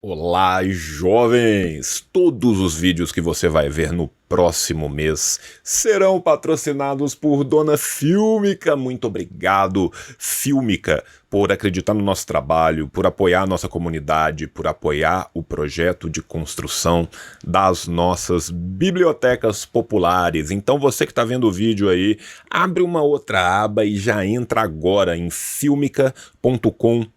Olá, jovens! Todos os vídeos que você vai ver no próximo mês serão patrocinados por Dona Fílmica. Muito obrigado, Fílmica, por acreditar no nosso trabalho, por apoiar a nossa comunidade, por apoiar o projeto de construção das nossas bibliotecas populares. Então você que está vendo o vídeo aí, abre uma outra aba e já entra agora em filmica.com.br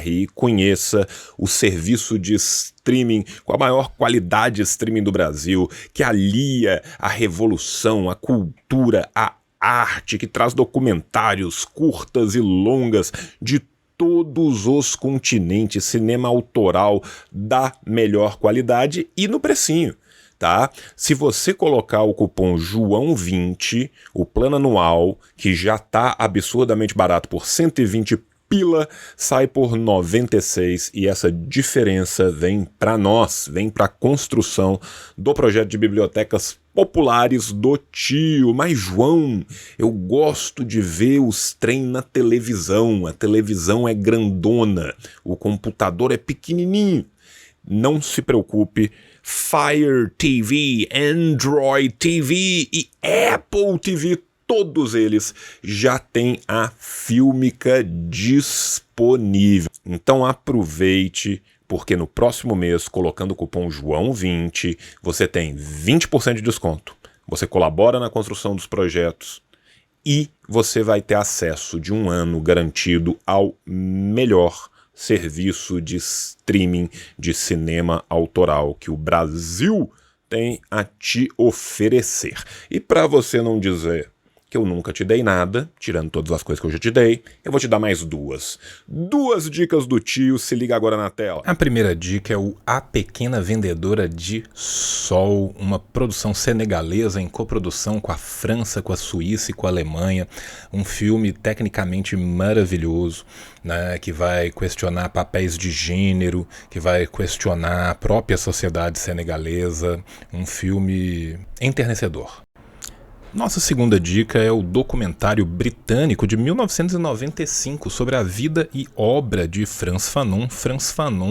e conheça o serviço de streaming com a maior qualidade de streaming do Brasil, que alia a revolução, a cultura, a arte, que traz documentários curtas e longas de todos os continentes, cinema autoral da melhor qualidade e no precinho. Tá? Se você colocar o cupom João20, o plano anual, que já tá absurdamente barato por 120 pila, sai por 96 e essa diferença vem para nós, vem para a construção do projeto de bibliotecas populares do tio. Mas João, eu gosto de ver os trem na televisão, a televisão é grandona, o computador é pequenininho. Não se preocupe, Fire TV, Android TV e Apple TV, todos eles já têm a Fílmica disponível. Então aproveite, porque no próximo mês, colocando o cupom João20, você tem 20% de desconto. Você colabora na construção dos projetos e você vai ter acesso de um ano garantido ao melhor serviço de streaming de cinema autoral que o Brasil tem a te oferecer. E para você não dizer que eu nunca te dei nada, tirando todas as coisas que eu já te dei, eu vou te dar mais duas. Duas dicas do tio, se liga agora na tela. A primeira dica é o A Pequena Vendedora de Sol, uma produção senegalesa em coprodução com a França, com a Suíça e com a Alemanha. Um filme tecnicamente maravilhoso, né, que vai questionar papéis de gênero, que vai questionar a própria sociedade senegalesa. Um filme enternecedor. Nossa segunda dica é o documentário britânico de 1995 sobre a vida e obra de Frantz Fanon,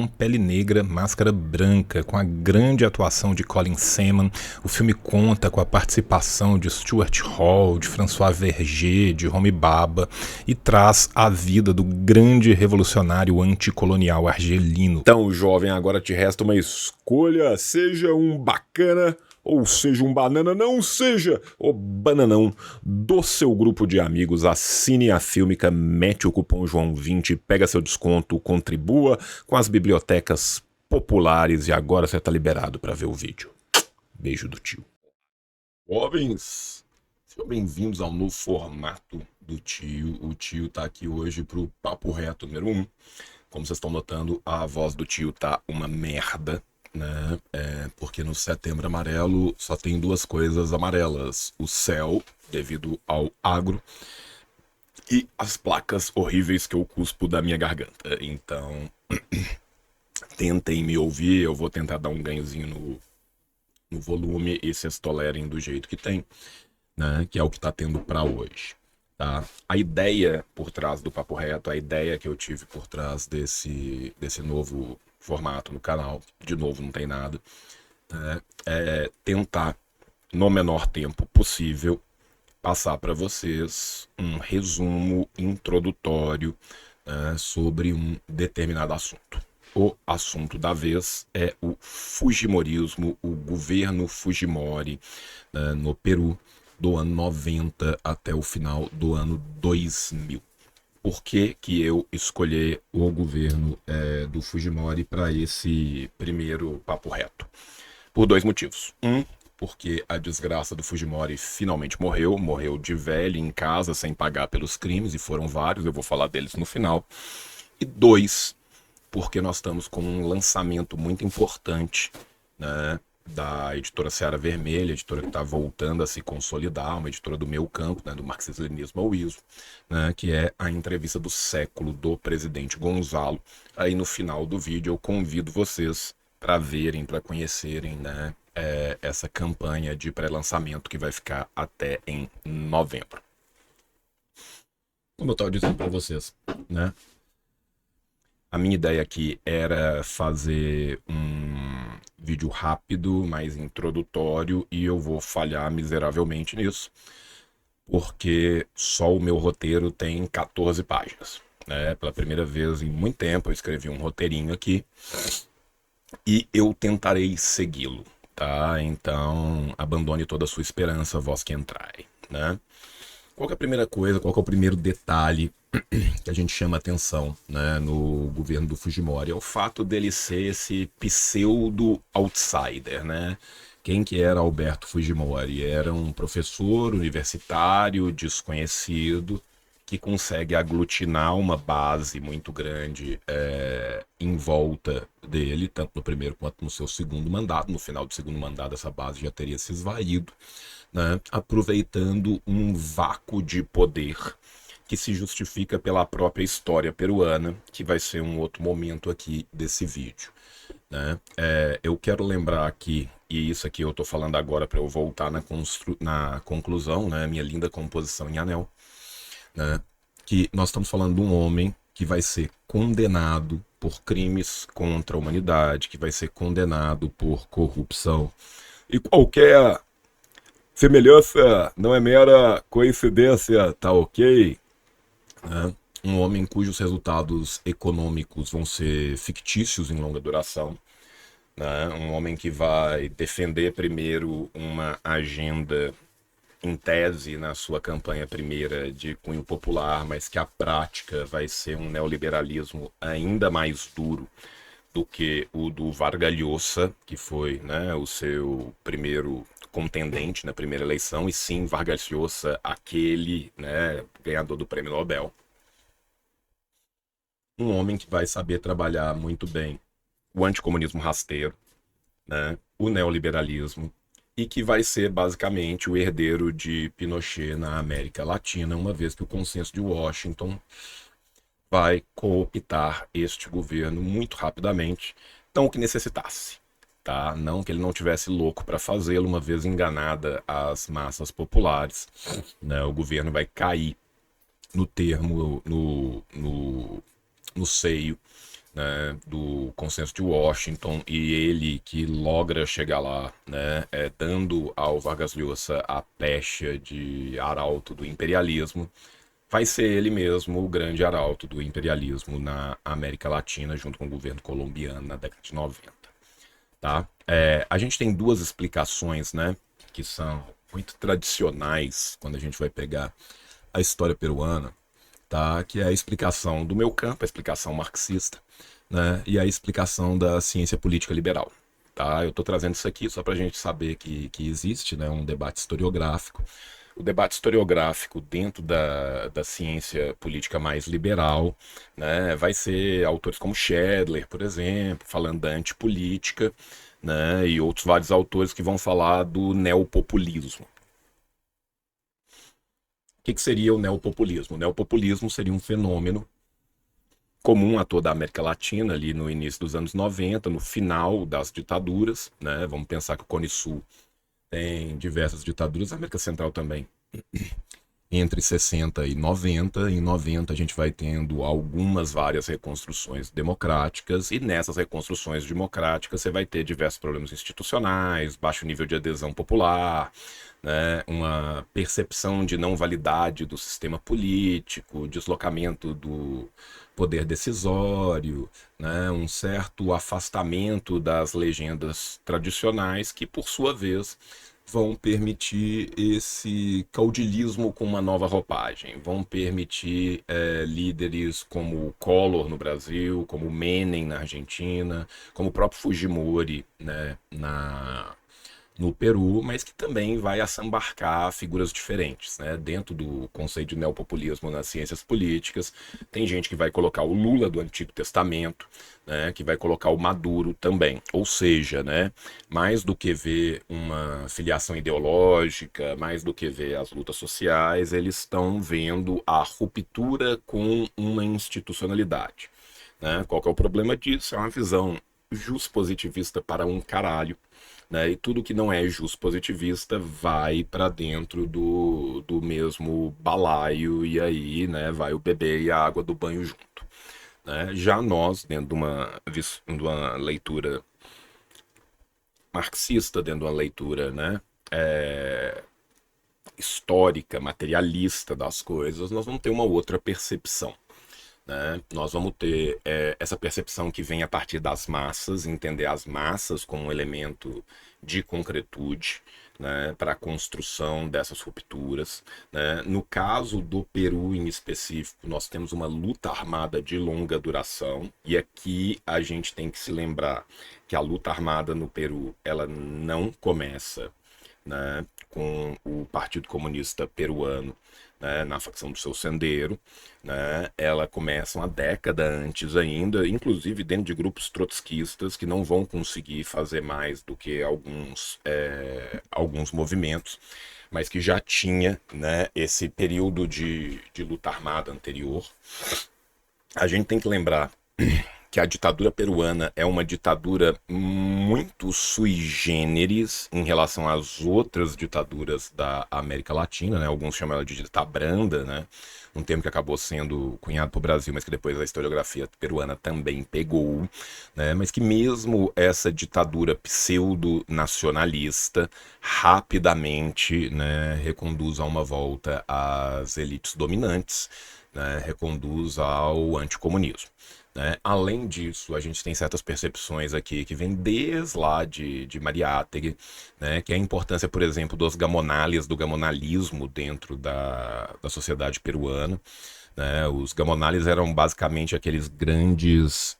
Pele Negra, Máscara Branca, com a grande atuação de Colin Seaman. O filme conta com a participação de Stuart Hall, de François Verger, de Homi Bhabha e traz a vida do grande revolucionário anticolonial argelino. Então, jovem, agora te resta uma escolha, seja um bacana ou seja um banana, não seja o bananão do seu grupo de amigos. Assine a Fílmica, mete o cupom João20, pega seu desconto, contribua com as bibliotecas populares e agora você tá liberado para ver o vídeo. Beijo do tio. Jovens, sejam bem-vindos ao novo formato do tio. O tio tá aqui hoje pro Papo Reto número 1. Como vocês estão notando, a voz do tio tá uma merda, né? Porque no Setembro Amarelo só tem duas coisas amarelas: o céu, devido ao agro, e as placas horríveis que eu cuspo da minha garganta. Então, tentem me ouvir, eu vou tentar dar um ganhozinho no volume e vocês tolerem do jeito que tem, né? Que é o que tá tendo pra hoje. Tá? A ideia por trás do Papo Reto, a ideia que eu tive por trás desse novo formato no canal, de novo não tem nada, né? É tentar, no menor tempo possível, passar para vocês um resumo introdutório, né, sobre um determinado assunto. O assunto da vez é o Fujimorismo, o governo Fujimori, né, no Peru, do ano 90 até o final do ano 2000. Por que eu escolhi o governo do Fujimori para esse primeiro papo reto? Por dois motivos. Um, porque a desgraça do Fujimori finalmente morreu de velho em casa sem pagar pelos crimes, e foram vários, eu vou falar deles no final. E dois, porque nós estamos com um lançamento muito importante, né, da editora Seara Vermelha, editora que está voltando a se consolidar, uma editora do meu campo, né, do marxismo-leninismo ao ismo, né, que é a entrevista do século do presidente Gonzalo. Aí no final do vídeo eu convido vocês para verem, para conhecerem, né, essa campanha de pré-lançamento que vai ficar até em novembro. Como eu estava dizendo para vocês, né, A minha ideia aqui era fazer um vídeo rápido, mais introdutório, e eu vou falhar miseravelmente nisso, porque só o meu roteiro tem 14 páginas. Né? Pela primeira vez em muito tempo eu escrevi um roteirinho aqui e eu tentarei segui-lo, tá? Então abandone toda a sua esperança, vós que entrai, né? Qual que é a primeira coisa, qual que é o primeiro detalhe que a gente chama atenção, né, no governo do Fujimori? É o fato dele ser esse pseudo-outsider, né? Quem que era Alberto Fujimori? Era um professor universitário desconhecido que consegue aglutinar uma base muito grande em volta dele, tanto no primeiro quanto no seu segundo mandato. No final do segundo mandato, essa base já teria se esvaído, né, aproveitando um vácuo de poder que se justifica pela própria história peruana, que vai ser um outro momento aqui desse vídeo. Né? Eu quero lembrar aqui, e isso aqui eu estou falando agora para eu voltar na conclusão, né, minha linda composição em anel, né, que nós estamos falando de um homem que vai ser condenado por crimes contra a humanidade, que vai ser condenado por corrupção. E qualquer semelhança não é mera coincidência, tá ok? Né? Um homem cujos resultados econômicos vão ser fictícios em longa duração. Né? Um homem que vai defender primeiro uma agenda em tese na sua campanha primeira de cunho popular, mas que a prática vai ser um neoliberalismo ainda mais duro do que o do Vargas Llosa, que foi, né, o seu primeiro contendente na primeira eleição, e sim, Vargas Llosa, aquele, né, ganhador do Prêmio Nobel. Um homem que vai saber trabalhar muito bem o anticomunismo rasteiro, né, o neoliberalismo, e que vai ser basicamente o herdeiro de Pinochet na América Latina, uma vez que o consenso de Washington vai cooptar este governo muito rapidamente, não que necessitasse, tá? Não que ele não tivesse louco para fazê-lo, uma vez enganada as massas populares, né? O governo vai cair no termo, no seio, né, do consenso de Washington, e ele que logra chegar lá, né, dando ao Vargas Llosa a pecha de arauto do imperialismo, vai ser ele mesmo o grande arauto do imperialismo na América Latina, junto com o governo colombiano na década de 90. Tá? A gente tem duas explicações, né, que são muito tradicionais quando a gente vai pegar a história peruana, tá? Que é a explicação do meu campo, a explicação marxista, né? E a explicação da ciência política liberal. Tá? Eu estou trazendo isso aqui só para a gente saber que existe, né, um debate historiográfico. O debate historiográfico dentro da ciência política mais liberal, né, vai ser autores como Schedler, por exemplo, falando da antipolítica, né, e outros vários autores que vão falar do neopopulismo. O que seria o neopopulismo? O neopopulismo seria um fenômeno comum a toda a América Latina, ali no início dos anos 90, no final das ditaduras, né? Vamos pensar que o Cone Sul tem diversas ditaduras, a América Central também. Entre 60 e 90, em 90 a gente vai tendo várias reconstruções democráticas, e nessas reconstruções democráticas você vai ter diversos problemas institucionais, baixo nível de adesão popular, né, uma percepção de não validade do sistema político, deslocamento do poder decisório, né, um certo afastamento das legendas tradicionais que, por sua vez, vão permitir esse caudilismo com uma nova roupagem, vão permitir líderes como o Collor no Brasil, como o Menem na Argentina, como o próprio Fujimori, né, no Peru, mas que também vai assambarcar figuras diferentes, né? Dentro do conceito de neopopulismo nas ciências políticas, tem gente que vai colocar o Lula do Antigo Testamento, né? Que vai colocar o Maduro também. Ou seja, né? Mais do que ver uma filiação ideológica, mais do que ver as lutas sociais, eles estão vendo a ruptura com uma institucionalidade, né? Qual que é o problema disso? É uma visão juspositivista para um caralho, né? E tudo que não é juspositivista vai para dentro do mesmo balaio, e aí, né, vai o bebê e a água do banho junto. né? Já nós, dentro de uma leitura marxista, dentro de uma leitura, né, histórica, materialista das coisas, nós vamos ter uma outra percepção. Né? Nós vamos ter essa percepção que vem a partir das massas, entender as massas como um elemento de concretude, né, para a construção dessas rupturas. Né? No caso do Peru em específico, nós temos uma luta armada de longa duração, e aqui a gente tem que se lembrar que a luta armada no Peru ela não começa, né, com o Partido Comunista Peruano, né, na facção do seu Sendero, né, ela começa uma década antes ainda, inclusive dentro de grupos trotskistas que não vão conseguir fazer mais do que alguns movimentos, mas que já tinha, né, esse período de luta armada anterior. A gente tem que lembrar que a ditadura peruana é uma ditadura muito sui generis em relação às outras ditaduras da América Latina, né? Alguns chamam ela de ditadura branda, né? Um termo que acabou sendo cunhado para o Brasil, mas que depois a historiografia peruana também pegou, né? Mas que mesmo essa ditadura pseudo-nacionalista rapidamente, né, reconduz a uma volta às elites dominantes, né, reconduz ao anticomunismo. Né? Além disso, a gente tem certas percepções aqui que vêm desde lá de Mariátegui, né? Que é a importância, por exemplo, dos gamonales, do gamonalismo dentro da sociedade peruana. Né? Os gamonales eram basicamente aqueles grandes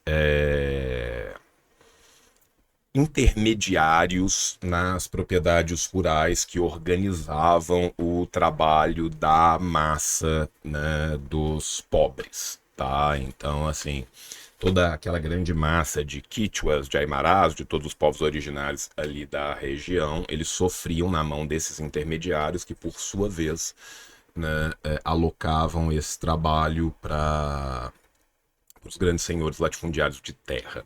intermediários nas propriedades rurais que organizavam o trabalho da massa, né, dos pobres. Tá, então assim, toda aquela grande massa de quichuas, de aimarás, de todos os povos originários ali da região, eles sofriam na mão desses intermediários que, por sua vez, né, alocavam esse trabalho para os grandes senhores latifundiários de terra.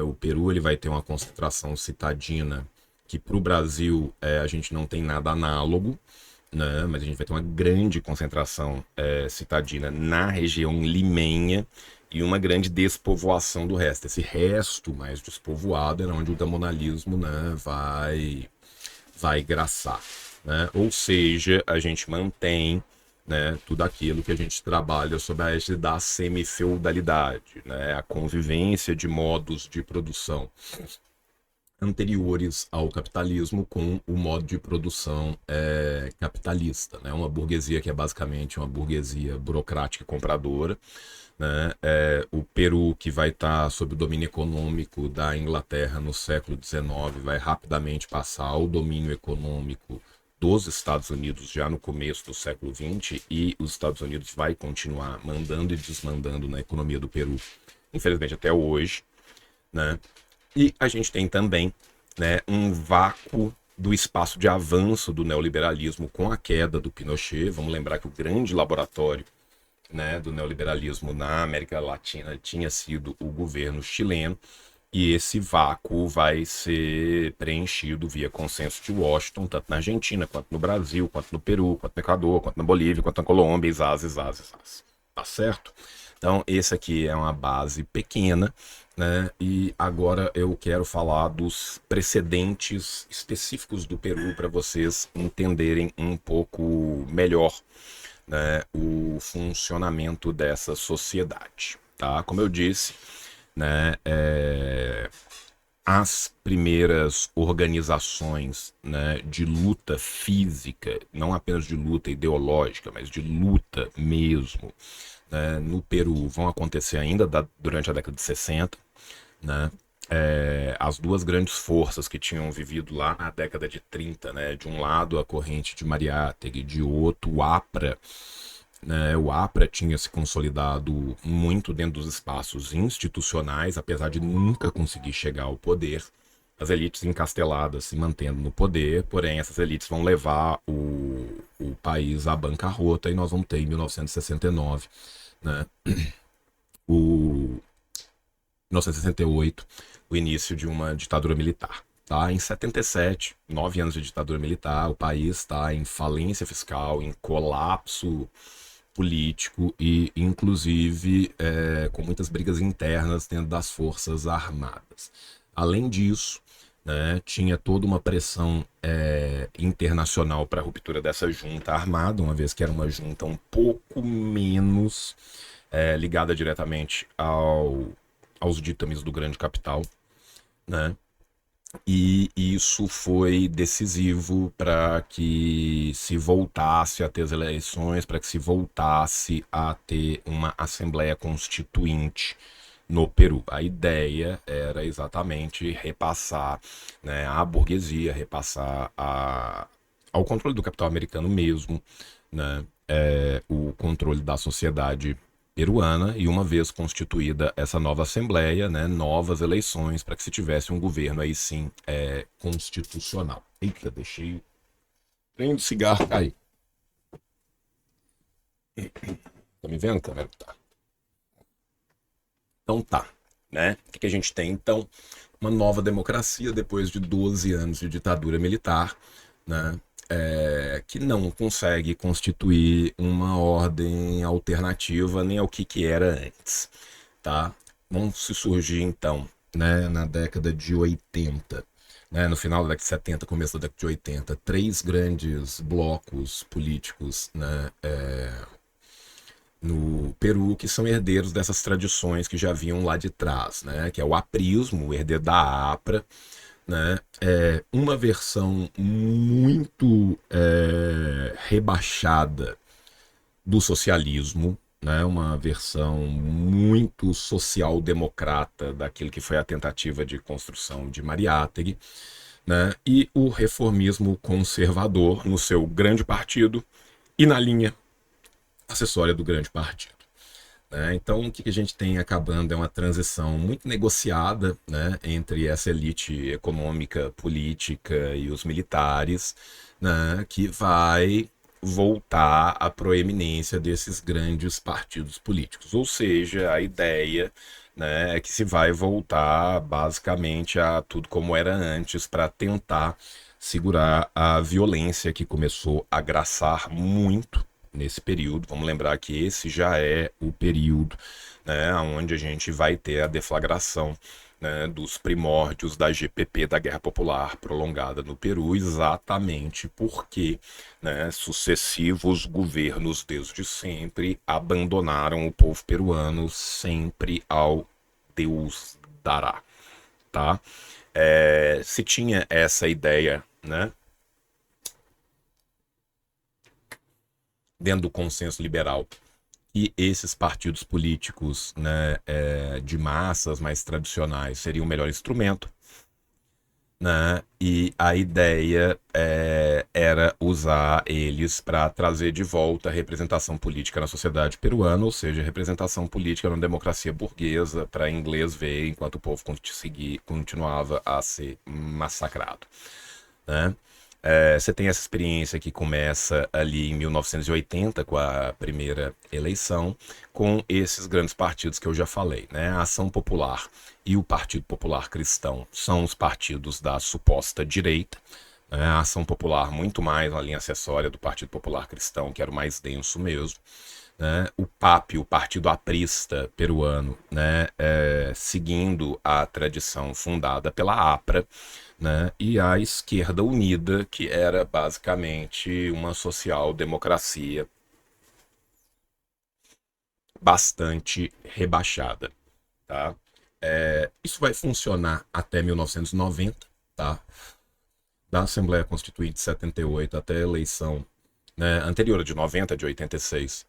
O Peru ele vai ter uma concentração citadina que para o Brasil a gente não tem nada análogo, né? Mas a gente vai ter uma grande concentração citadina na região limenha e uma grande despovoação do resto. Esse resto mais despovoado era onde o gamonalismo, né, vai graçar. Né? Ou seja, a gente mantém, né, tudo aquilo que a gente trabalha sob a égide da semifeudalidade, né? A convivência de modos de produção anteriores ao capitalismo com o modo de produção capitalista, né? Uma burguesia que é basicamente uma burguesia burocrática e compradora, né? O Peru, que vai estar sob o domínio econômico da Inglaterra no século XIX, vai rapidamente passar ao domínio econômico dos Estados Unidos já no começo do século XX, e os Estados Unidos vai continuar mandando e desmandando na economia do Peru, infelizmente até hoje, né? E a gente tem também, né, um vácuo do espaço de avanço do neoliberalismo com a queda do Pinochet. Vamos lembrar que o grande laboratório, né, do neoliberalismo na América Latina tinha sido o governo chileno, e esse vácuo vai ser preenchido via consenso de Washington, tanto na Argentina, quanto no Brasil, quanto no Peru, quanto no Equador, quanto na Bolívia, quanto na Colômbia, exás. Tá certo? Então, esse aqui é uma base pequena, né? E agora eu quero falar dos precedentes específicos do Peru para vocês entenderem um pouco melhor, né, o funcionamento dessa sociedade. Tá? Como eu disse, né, as primeiras organizações, né, de luta física, não apenas de luta ideológica, mas de luta mesmo, né, no Peru vão acontecer ainda durante a década de 60, né? As duas grandes forças que tinham vivido lá na década de 30, né, de um lado a corrente de Mariátegui, de outro o APRA, né? O APRA tinha se consolidado muito dentro dos espaços institucionais, apesar de nunca conseguir chegar ao poder. As elites encasteladas se mantendo no poder, porém essas elites vão levar o país à bancarrota, e nós vamos ter em 1969, né, 1968, o início de uma ditadura militar. Tá? Em 77, 9 anos de ditadura militar, o país está em falência fiscal, em colapso político e, inclusive, com muitas brigas internas dentro das Forças Armadas. Além disso, né, tinha toda uma pressão internacional para a ruptura dessa junta armada, uma vez que era uma junta um pouco menos ligada diretamente aos ditames do grande capital, né? E isso foi decisivo para que se voltasse a ter as eleições, para que se voltasse a ter uma Assembleia Constituinte no Peru. A ideia era exatamente repassar, né, à burguesia, repassar ao controle do capital americano mesmo, né, o controle da sociedade peruana, e uma vez constituída essa nova Assembleia, né, novas eleições para que se tivesse um governo aí sim constitucional. Eita, deixei o trem do cigarro cair. Tá me vendo, câmera? Tá. Então tá, né? O que a gente tem então? Uma nova democracia depois de 12 anos de ditadura militar, né? Que não consegue constituir uma ordem alternativa nem ao que era antes, tá? Vão se surgir então, né, na década de 80, né, no final da década de 70, começo da década de 80, três grandes blocos políticos, né, no Peru, que são herdeiros dessas tradições que já vinham lá de trás, né, que é o aprismo, o herdeiro da APRA, né, uma versão muito rebaixada do socialismo, né, uma versão muito social-democrata daquilo que foi a tentativa de construção de Mariátegui, né, e o reformismo conservador no seu grande partido e na linha acessória do grande partido. Então, o que a gente tem acabando é uma transição muito negociada, né, entre essa elite econômica, política e os militares, né, que vai voltar à proeminência desses grandes partidos políticos. Ou seja, a ideia, né, é que se vai voltar basicamente a tudo como era antes para tentar segurar a violência que começou a graçar muito nesse período. Vamos lembrar que esse já é o período, né, onde a gente vai ter a deflagração, né, dos primórdios da GPP, da Guerra Popular Prolongada no Peru, exatamente porque, né, sucessivos governos desde sempre abandonaram o povo peruano sempre ao Deus dará, tá? Se tinha essa ideia, né, dentro do consenso liberal, e esses partidos políticos, né, de massas mais tradicionais seriam o melhor instrumento, né, e a ideia era usar eles para trazer de volta a representação política na sociedade peruana, ou seja, representação política na democracia burguesa, para inglês ver enquanto o povo continuava a ser massacrado, né? Você tem essa experiência que começa ali em 1980, com a primeira eleição, com esses grandes partidos que eu já falei, né? A Ação Popular e o Partido Popular Cristão são os partidos da suposta direita, né? A Ação Popular muito mais na linha acessória do Partido Popular Cristão, que era o mais denso mesmo, né? O PAP, o Partido Aprista peruano, né, seguindo a tradição fundada pela APRA, né, e a Esquerda Unida, que era basicamente uma social-democracia bastante rebaixada, tá? Isso vai funcionar até 1990, tá? Da Assembleia Constituinte de 78 até a eleição, né, anterior de 90, de 86,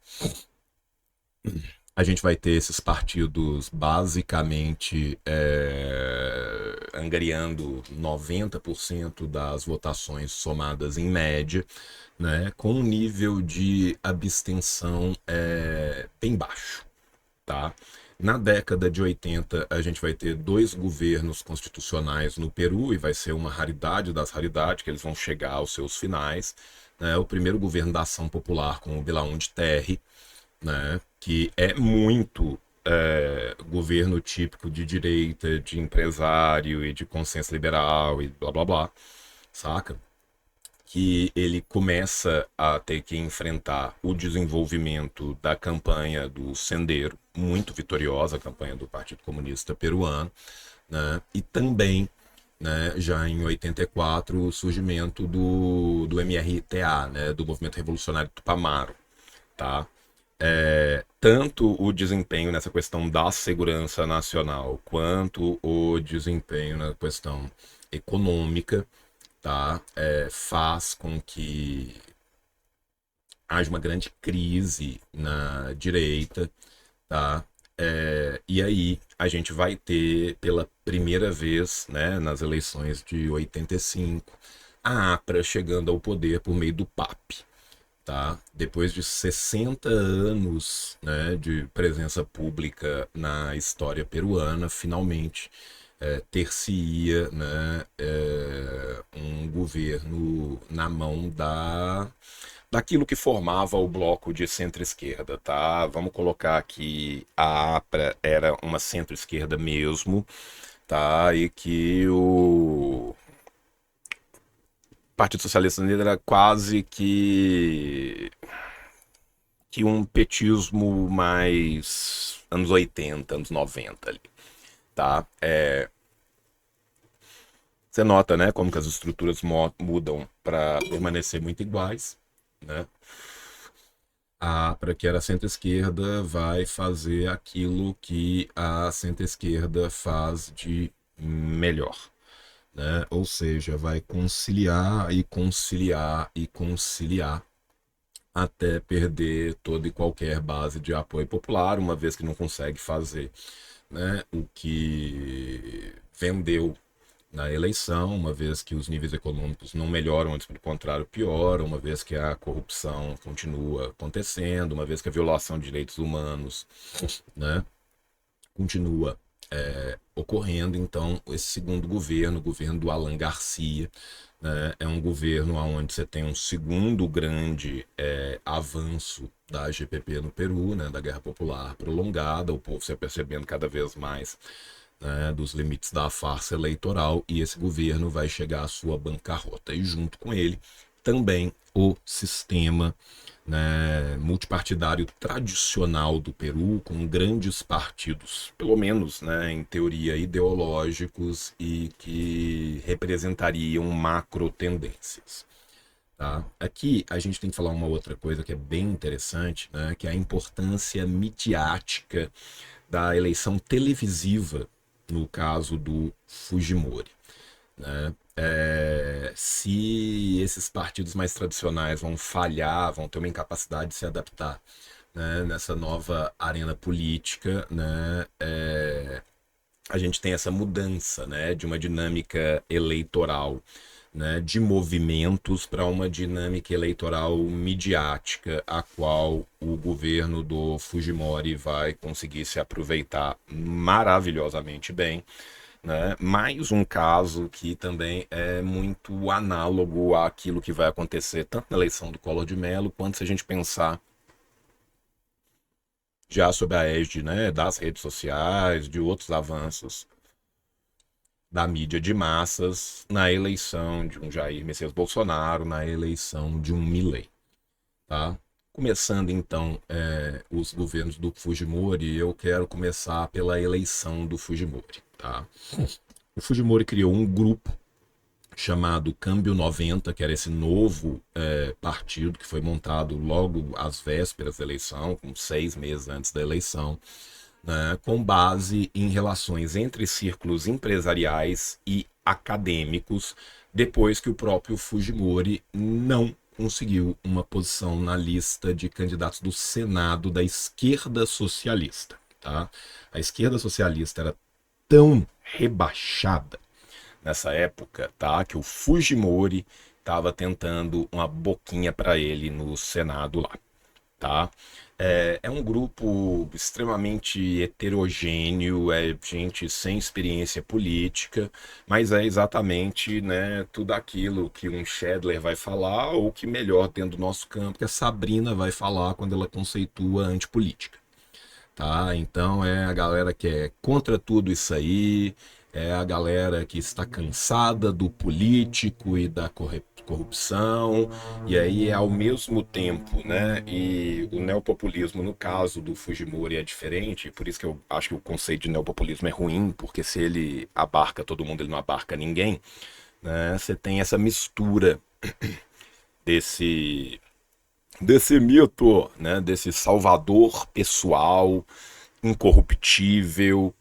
a gente vai ter esses partidos basicamente angariando 90% das votações somadas em média, né, com um nível de abstenção bem baixo, tá? Na década de 80, a gente vai ter dois governos constitucionais no Peru, e vai ser uma raridade das raridades, que eles vão chegar aos seus finais, né? O primeiro governo da Ação Popular com o Belaúnde Terry, né, que é muito governo típico de direita, de empresário e de consenso liberal e blá blá blá, saca? que ele começa a ter que enfrentar o desenvolvimento da campanha do Sendero, muito vitoriosa a campanha do Partido Comunista Peruano, né? E também, né, já em 84, o surgimento do MRTA, né, do Movimento Revolucionário Tupamaro, tá? Tanto o desempenho nessa questão da segurança nacional, quanto o desempenho na questão econômica, tá? Faz com que haja uma grande crise na direita, tá? E aí a gente vai ter pela primeira vez, né, nas eleições de 85, a APRA chegando ao poder por meio do PAP, tá? Depois de 60 anos, né, de presença pública na história peruana, finalmente ter-se-ia, né, um governo na mão daquilo que formava o bloco de centro-esquerda, tá? Vamos colocar que a APRA era uma centro-esquerda mesmo, tá? E que o Partido Socialista Brasileiro era quase que um petismo mais anos 80, anos 90 ali, tá? Você nota, né, como que as estruturas mudam para permanecer muito iguais, né? Para que era centro-esquerda vai fazer aquilo que a centro-esquerda faz de melhor, né? Ou seja, vai conciliar e conciliar e conciliar até perder toda e qualquer base de apoio popular, uma vez que não consegue fazer, né, o que vendeu na eleição, uma vez que os níveis econômicos não melhoram, antes pelo contrário pioram, uma vez que a corrupção continua acontecendo, uma vez que a violação de direitos humanos, né, continua ocorrendo. Então esse segundo governo, o governo do Alan Garcia, né, é um governo onde você tem um segundo grande avanço da GPP no Peru, né, da Guerra Popular Prolongada, o povo se apercebendo cada vez mais, né, dos limites da farsa eleitoral, e esse governo vai chegar à sua bancarrota. E junto com ele também o sistema, né, multipartidário tradicional do Peru, com grandes partidos, pelo menos, né, em teoria, ideológicos e que representariam macro tendências. Tá? Aqui a gente tem que falar uma outra coisa que é bem interessante, né, que é a importância midiática da eleição televisiva no caso do Fujimori, né? Se esses partidos mais tradicionais vão falhar, vão ter uma incapacidade de se adaptar, né, nessa nova arena política, né, a gente tem essa mudança, né, de uma dinâmica eleitoral, né, de movimentos para uma dinâmica eleitoral midiática, a qual o governo do Fujimori vai conseguir se aproveitar maravilhosamente bem, né? Mais um caso que também é muito análogo àquilo que vai acontecer tanto na eleição do Collor de Mello, quanto se a gente pensar já sob a égide, né, das redes sociais, de outros avanços da mídia de massas na eleição de um Jair Messias Bolsonaro, na eleição de um Milei, tá? Começando então os governos do Fujimori, eu quero começar pela eleição do Fujimori, tá? O Fujimori criou um grupo chamado Câmbio 90, que era esse novo partido que foi montado logo às vésperas da eleição, com 6 meses antes da eleição, né, com base em relações entre círculos empresariais e acadêmicos, depois que o próprio Fujimori não conseguiu uma posição na lista de candidatos do Senado da esquerda socialista. Tá? A esquerda socialista era tão rebaixada nessa época, tá, que o Fujimori estava tentando uma boquinha para ele no Senado lá. Tá? É um grupo extremamente heterogêneo, é gente sem experiência política, mas é exatamente, né, tudo aquilo que um Schedler vai falar, ou que melhor dentro do nosso campo, que a Sabrina vai falar quando ela conceitua antipolítica. Tá? Então é a galera que é contra tudo isso aí, é a galera que está cansada do político e da corrupção, e aí ao mesmo tempo, né? E o neopopulismo, no caso do Fujimori, é diferente, por isso que eu acho que o conceito de neopopulismo é ruim, porque se ele abarca todo mundo, ele não abarca ninguém, né? Você tem essa mistura desse desse mito, né? Desse salvador pessoal, incorruptível,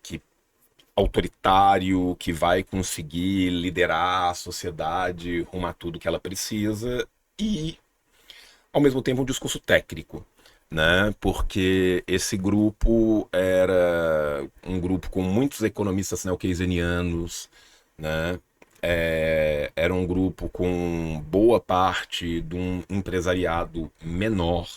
que autoritário, que vai conseguir liderar a sociedade rumo a tudo que ela precisa e, ao mesmo tempo, um discurso técnico, né? Porque esse grupo era um grupo com muitos economistas neo-keynesianos, né? Era um grupo com boa parte de um empresariado menor,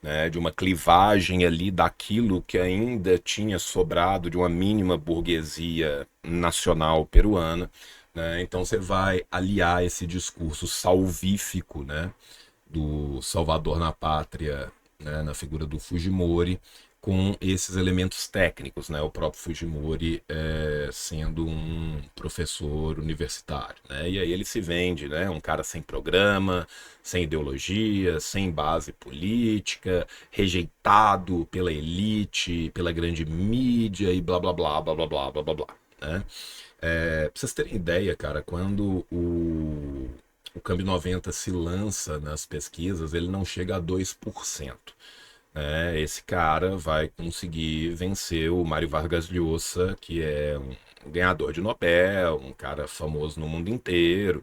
né, de uma clivagem ali daquilo que ainda tinha sobrado de uma mínima burguesia nacional peruana, né? Então você vai aliar esse discurso salvífico, né, do Salvador na Pátria, né, na figura do Fujimori, com esses elementos técnicos, né? O próprio Fujimori sendo um professor universitário, né? E aí ele se vende, né? Um cara sem programa, sem ideologia, sem base política, rejeitado pela elite, pela grande mídia e blá blá blá blá blá blá blá blá blá, né? Pra vocês terem ideia, cara, quando o Câmbio 90 se lança nas pesquisas, ele não chega a 2%. Esse cara vai conseguir vencer o Mário Vargas Llosa, que é um ganhador de Nobel, um cara famoso no mundo inteiro,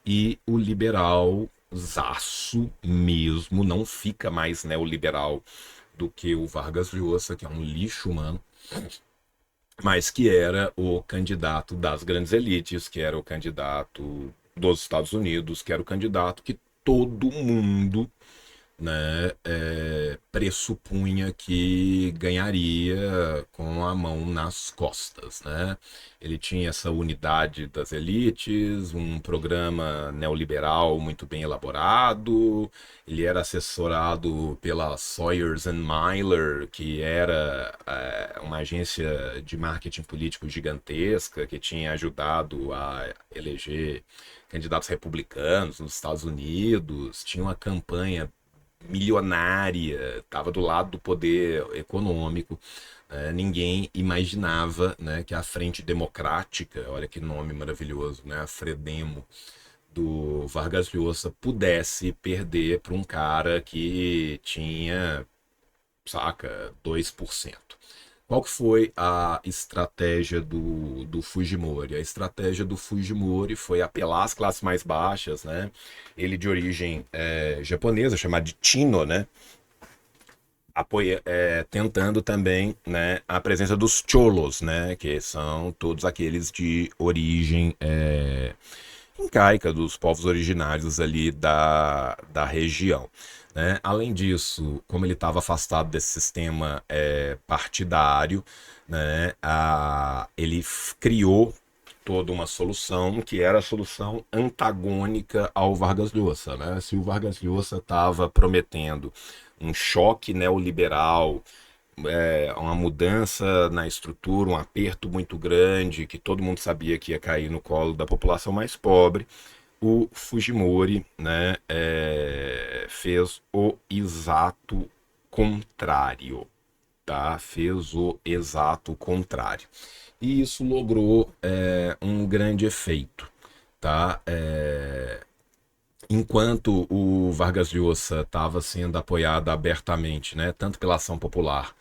e o liberal zaço mesmo, não fica mais neoliberal do que o Vargas Llosa, que é um lixo humano, mas que era o candidato das grandes elites, que era o candidato dos Estados Unidos, que era o candidato que todo mundo, né, pressupunha que ganharia com a mão nas costas, né? Ele tinha essa unidade das elites, um programa neoliberal muito bem elaborado, ele era assessorado pela Sawyers Miller, que era uma agência de marketing político gigantesca, que tinha ajudado a eleger candidatos republicanos nos Estados Unidos, tinha uma campanha milionária, estava do lado do poder econômico. Ninguém imaginava, né, que a Frente Democrática, olha que nome maravilhoso, né, a Fredemo, do Vargas Llosa, pudesse perder para um cara que tinha, saca, 2%. Qual que foi a estratégia do Fujimori? A estratégia do Fujimori foi apelar às classes mais baixas, né? Ele de origem japonesa, chamado de Chino, né? Tentando também, né, a presença dos cholos, né? Que são todos aqueles de origem incaica, dos povos originários ali da região, né? Além disso, como ele estava afastado desse sistema partidário, né, ele criou toda uma solução que era a solução antagônica ao Vargas Llosa, né? Se o Vargas Llosa estava prometendo um choque neoliberal, uma mudança na estrutura, um aperto muito grande, que todo mundo sabia que ia cair no colo da população mais pobre, o Fujimori, né, fez o exato contrário, tá? Fez o exato contrário. E isso logrou um grande efeito, tá? Enquanto o Vargas Llosa estava sendo apoiado abertamente, né, tanto pela Ação Popular,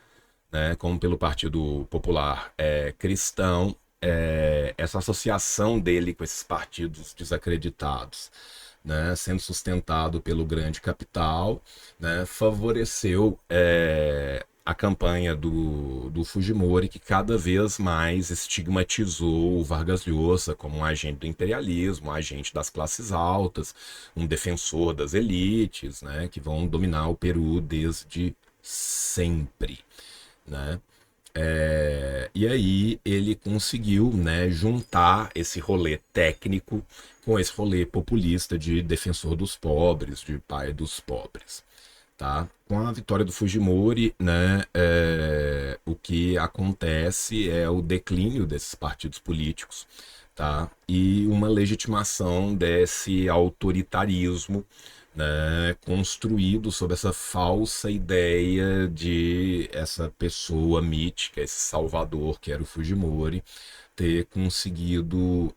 né, como pelo Partido Popular Cristão, essa associação dele com esses partidos desacreditados, né, sendo sustentado pelo grande capital, né, favoreceu a campanha do Fujimori, que cada vez mais estigmatizou o Vargas Llosa como um agente do imperialismo, um agente das classes altas, um defensor das elites, né, que vão dominar o Peru desde sempre, né? E aí ele conseguiu, né, juntar esse rolê técnico com esse rolê populista de defensor dos pobres, de pai dos pobres, tá? Com a vitória do Fujimori, né, o que acontece é o declínio desses partidos políticos, tá? E uma legitimação desse autoritarismo, né, construído sob essa falsa ideia de essa pessoa mítica, esse salvador que era o Fujimori, ter conseguido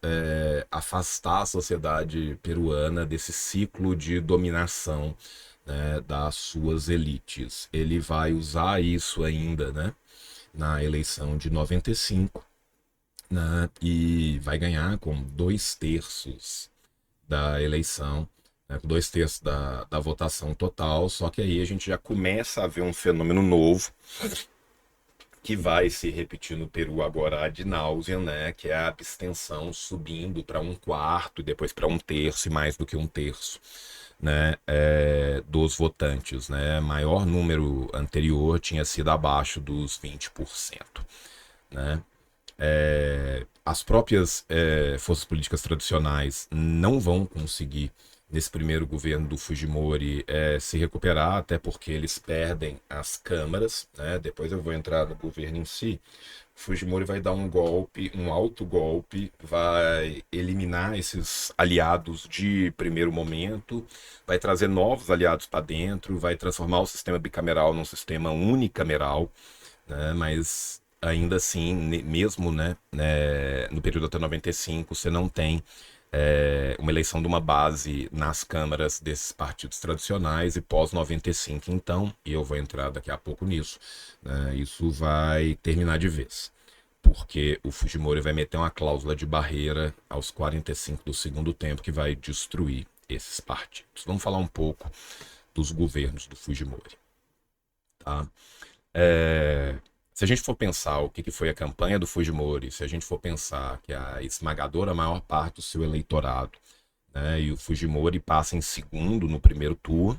afastar a sociedade peruana desse ciclo de dominação, né, das suas elites. Ele vai usar isso ainda, né, na eleição de 95, né, e vai ganhar com 2/3 da eleição, né, com 2/3 da votação total. Só que aí a gente já começa a ver um fenômeno novo que vai se repetir no Peru agora ad nauseam, né, que é a abstenção subindo para 1/4 e depois para 1/3 e mais do que 1/3, né, dos votantes, né. Maior número anterior tinha sido abaixo dos 20%, né. As próprias forças políticas tradicionais não vão conseguir, nesse primeiro governo do Fujimori, se recuperar, até porque eles perdem as câmaras, né? Depois eu vou entrar no governo em si. O Fujimori vai dar um golpe, um alto golpe, vai eliminar esses aliados de primeiro momento, vai trazer novos aliados para dentro, vai transformar o sistema bicameral num sistema unicameral, né? Mas ainda assim, mesmo, né, no período até 95, você não tem uma eleição de uma base nas câmaras desses partidos tradicionais, e pós 95, então, e eu vou entrar daqui a pouco nisso, né, isso vai terminar de vez, porque o Fujimori vai meter uma cláusula de barreira aos 45 do segundo tempo que vai destruir esses partidos. Vamos falar um pouco dos governos do Fujimori, tá? Se a gente for pensar o que foi a campanha do Fujimori, se a gente for pensar que a esmagadora maior parte do seu eleitorado, né, e o Fujimori passa em segundo no primeiro turno,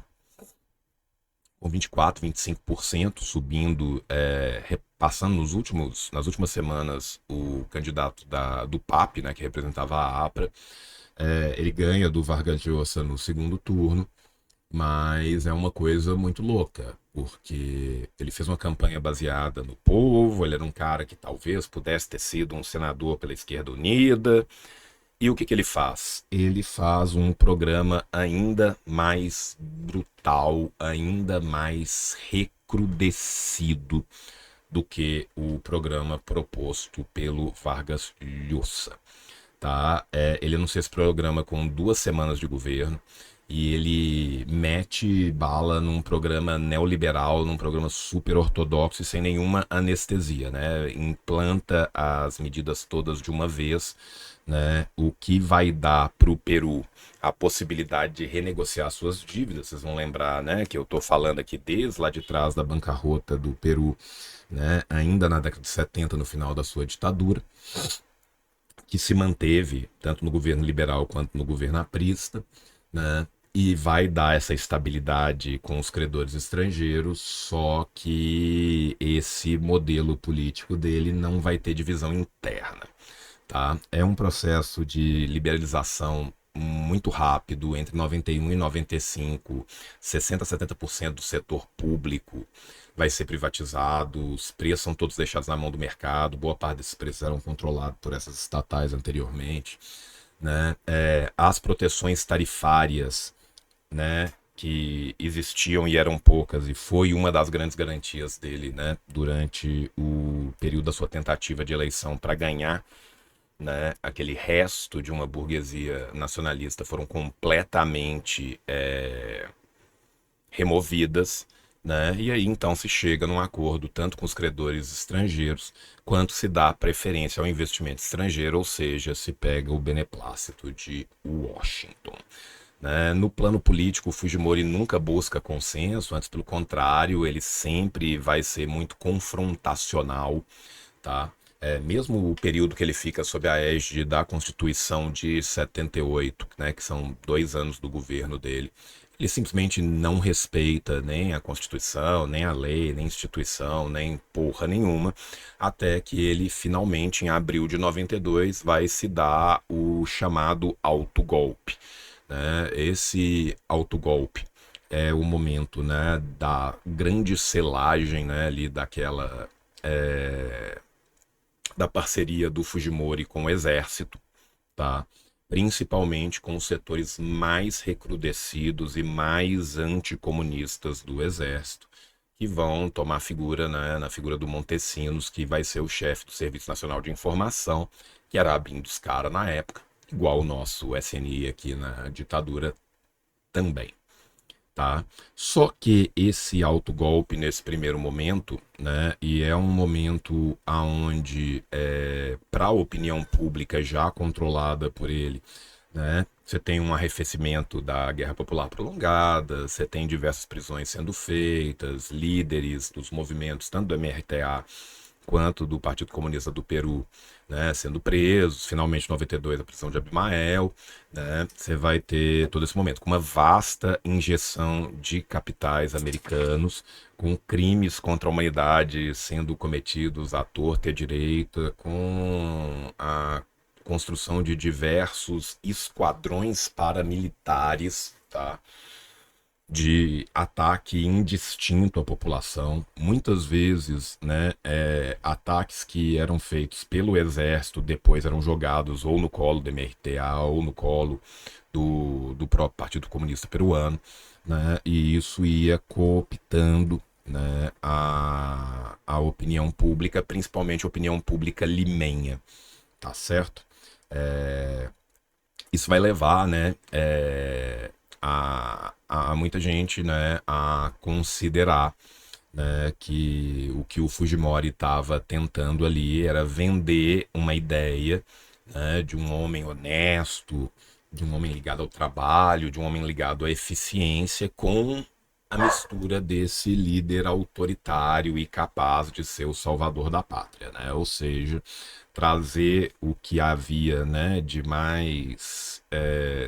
com 24, 25%, subindo, passando nas últimas semanas o candidato do PAP, né, que representava a APRA, ele ganha do Vargas Llosa no segundo turno. Mas é uma coisa muito louca, porque ele fez uma campanha baseada no povo, ele era um cara que talvez pudesse ter sido um senador pela Esquerda Unida. E o que ele faz? Ele faz um programa ainda mais brutal, ainda mais recrudescido do que o programa proposto pelo Vargas Llosa. Tá? Ele anuncia esse programa com 2 semanas de governo, e ele mete bala num programa neoliberal, num programa super ortodoxo e sem nenhuma anestesia, né? Implanta as medidas todas de uma vez, né? O que vai dar para o Peru a possibilidade de renegociar suas dívidas. Vocês vão lembrar, né, que eu estou falando aqui desde lá de trás da bancarrota do Peru, né? Ainda na década de 70, no final da sua ditadura, que se manteve tanto no governo liberal quanto no governo aprista, né? E vai dar essa estabilidade com os credores estrangeiros, só que esse modelo político dele não vai ter divisão interna, tá? É um processo de liberalização muito rápido, entre 91 e 95, 60 a 70% do setor público vai ser privatizado, os preços são todos deixados na mão do mercado, boa parte desses preços eram controlados por essas estatais anteriormente, né? As proteções tarifárias, né, que existiam e eram poucas, e foi uma das grandes garantias dele, né, durante o período da sua tentativa de eleição para ganhar, né, aquele resto de uma burguesia nacionalista, foram completamente removidas, né, e aí então se chega num acordo tanto com os credores estrangeiros, quanto se dá preferência ao investimento estrangeiro, ou seja, se pega o beneplácito de Washington. No plano político, o Fujimori nunca busca consenso, antes pelo contrário, ele sempre vai ser muito confrontacional, tá? Mesmo o período que ele fica sob a égide da Constituição de 78, né, que são 2 anos do governo dele, ele simplesmente não respeita nem a Constituição, nem a lei, nem a instituição, nem porra nenhuma, até que ele finalmente, em abril de 92, vai se dar o chamado autogolpe. Esse autogolpe é o momento, né, da grande selagem, né, ali daquela da parceria do Fujimori com o exército, tá? Principalmente com os setores mais recrudescidos e mais anticomunistas do exército, que vão tomar figura, né, na figura do Montesinos, que vai ser o chefe do Serviço Nacional de Informação, que era Abin dos Cara na época, igual o nosso SNI aqui na ditadura também. Tá? Só que esse autogolpe nesse primeiro momento, né, e é um momento aonde para a opinião pública já controlada por ele, né, você tem um arrefecimento da Guerra Popular prolongada, você tem diversas prisões sendo feitas, líderes dos movimentos, tanto do MRTA quanto do Partido Comunista do Peru, né, sendo presos, finalmente em 92 a prisão de Abimael, né, você vai ter todo esse momento com uma vasta injeção de capitais americanos, com crimes contra a humanidade sendo cometidos à torta e à direita, com a construção de diversos esquadrões paramilitares, tá? De ataque indistinto à população, muitas vezes, né, ataques que eram feitos pelo exército depois eram jogados ou no colo do MRTA ou no colo do próprio Partido Comunista Peruano, né, e isso ia cooptando, né, a opinião pública, principalmente a opinião pública limenha, tá certo? Isso vai levar, né, a muita gente, né, a considerar, né, que o Fujimori estava tentando ali era vender uma ideia, né, de um homem honesto, de um homem ligado ao trabalho, de um homem ligado à eficiência, com a mistura desse líder autoritário e capaz de ser o salvador da pátria, né? Ou seja, trazer o que havia, né, de mais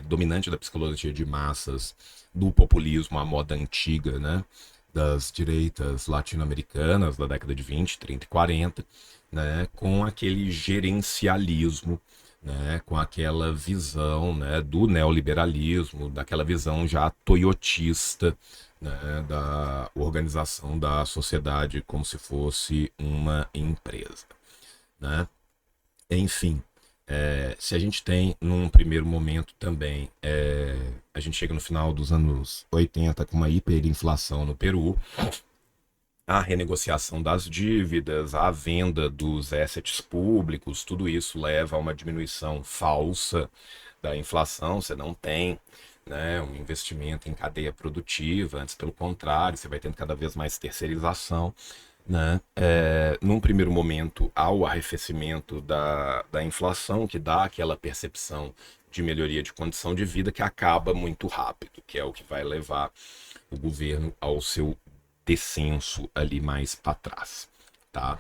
dominante da psicologia de massas, do populismo à moda antiga, né, das direitas latino-americanas da década de 20, 30 e 40, né, com aquele gerencialismo, né, com aquela visão, né, do neoliberalismo, daquela visão já toyotista, né, da organização da sociedade como se fosse uma empresa, né? Enfim, se a gente tem num primeiro momento também, a gente chega no final dos anos 80 com uma hiperinflação no Peru, a renegociação das dívidas, a venda dos assets públicos, tudo isso leva a uma diminuição falsa da inflação. Você não tem, né, um investimento em cadeia produtiva, antes pelo contrário, você vai tendo cada vez mais terceirização, né? Num primeiro momento, há o arrefecimento da inflação, que dá aquela percepção de melhoria de condição de vida que acaba muito rápido, que é o que vai levar o governo ao seu descenso ali mais para trás, tá?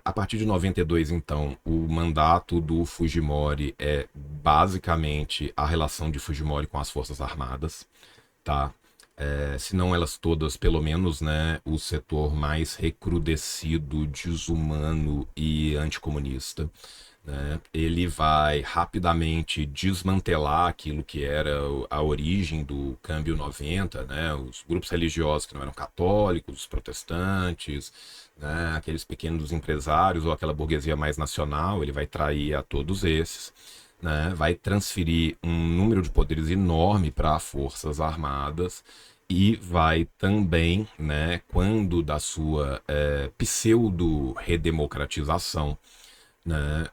A partir de 92, então, o mandato do Fujimori é basicamente a relação de Fujimori com as Forças Armadas, tá? Se não elas todas, pelo menos, né, o setor mais recrudescido, desumano e anticomunista, né? Ele vai rapidamente desmantelar aquilo que era a origem do Câmbio 90, né? Os grupos religiosos que não eram católicos, os protestantes, né? Aqueles pequenos empresários ou aquela burguesia mais nacional, ele vai trair a todos esses, né? Vai transferir um número de poderes enorme para as Forças Armadas e vai também, né, quando da sua pseudo-redemocratização, né,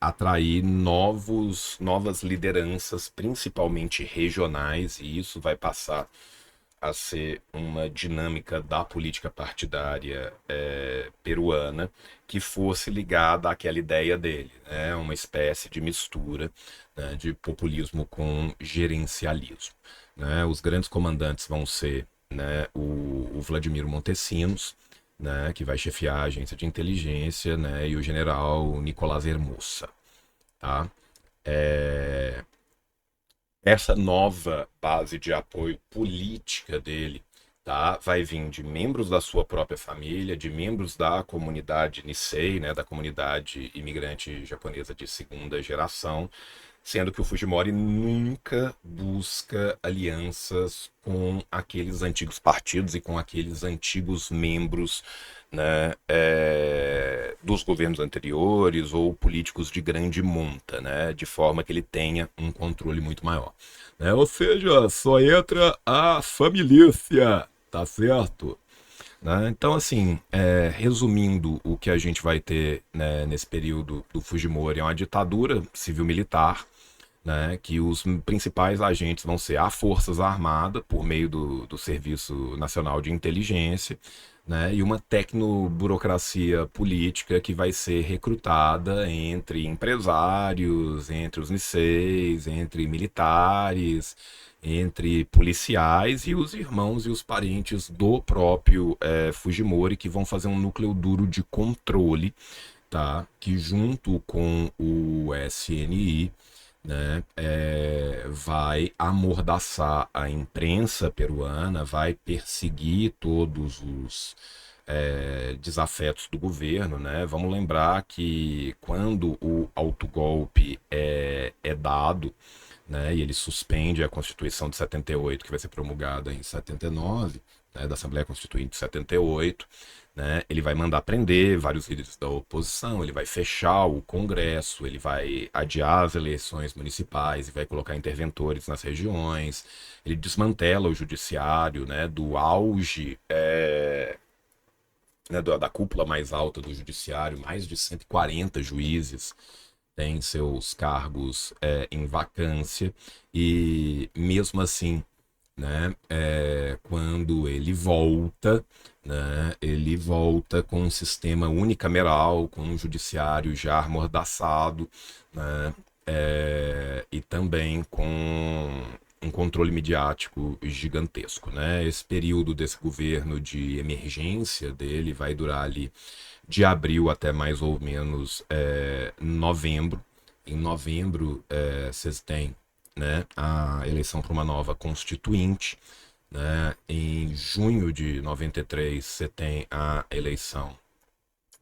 atrair novas lideranças, principalmente regionais, e isso vai passar a ser uma dinâmica da política partidária peruana que fosse ligada àquela ideia dele, né, uma espécie de mistura, né, de populismo com gerencialismo, né. Os grandes comandantes vão ser, né, o Vladimiro Montesinos, né, que vai chefiar a agência de inteligência, né, e o general Nicolás Hermosa, tá? Essa nova base de apoio política dele, tá, vai vir de membros da sua própria família, de membros da comunidade Nisei, né, da comunidade imigrante japonesa de segunda geração, sendo que o Fujimori nunca busca alianças com aqueles antigos partidos e com aqueles antigos membros né, dos governos anteriores ou políticos de grande monta, né, de forma que ele tenha um controle muito maior. Né? Ou seja, só entra a família, tá certo? Né? Então, assim, resumindo o que a gente vai ter, né, nesse período do Fujimori, é uma ditadura civil-militar, né, que os principais agentes vão ser as Forças Armadas, por meio do Serviço Nacional de Inteligência, né, e uma tecnoburocracia política que vai ser recrutada entre empresários, entre os niceis, entre militares, entre policiais e os irmãos e os parentes do próprio Fujimori, que vão fazer um núcleo duro de controle, tá? Que junto com o SNI, né, vai amordaçar a imprensa peruana, vai perseguir todos os desafetos do governo, né? Vamos lembrar que quando o autogolpe é dado, né, e ele suspende a Constituição de 78, que vai ser promulgada em 79, né, da Assembleia Constituinte de 78, né, ele vai mandar prender vários líderes da oposição, ele vai fechar o Congresso, ele vai adiar as eleições municipais e vai colocar interventores nas regiões, ele desmantela o judiciário, né, do auge, né, da cúpula mais alta do judiciário, mais de 140 juízes têm seus cargos em vacância, e mesmo assim, né, quando ele volta com um sistema unicameral, com um judiciário já amordaçado, né, e também com um controle midiático gigantesco, né? Esse período desse governo de emergência dele vai durar ali de abril até mais ou menos novembro. Em novembro, vocês têm, né, a eleição para uma nova constituinte. Né? Em junho de 93, você tem a eleição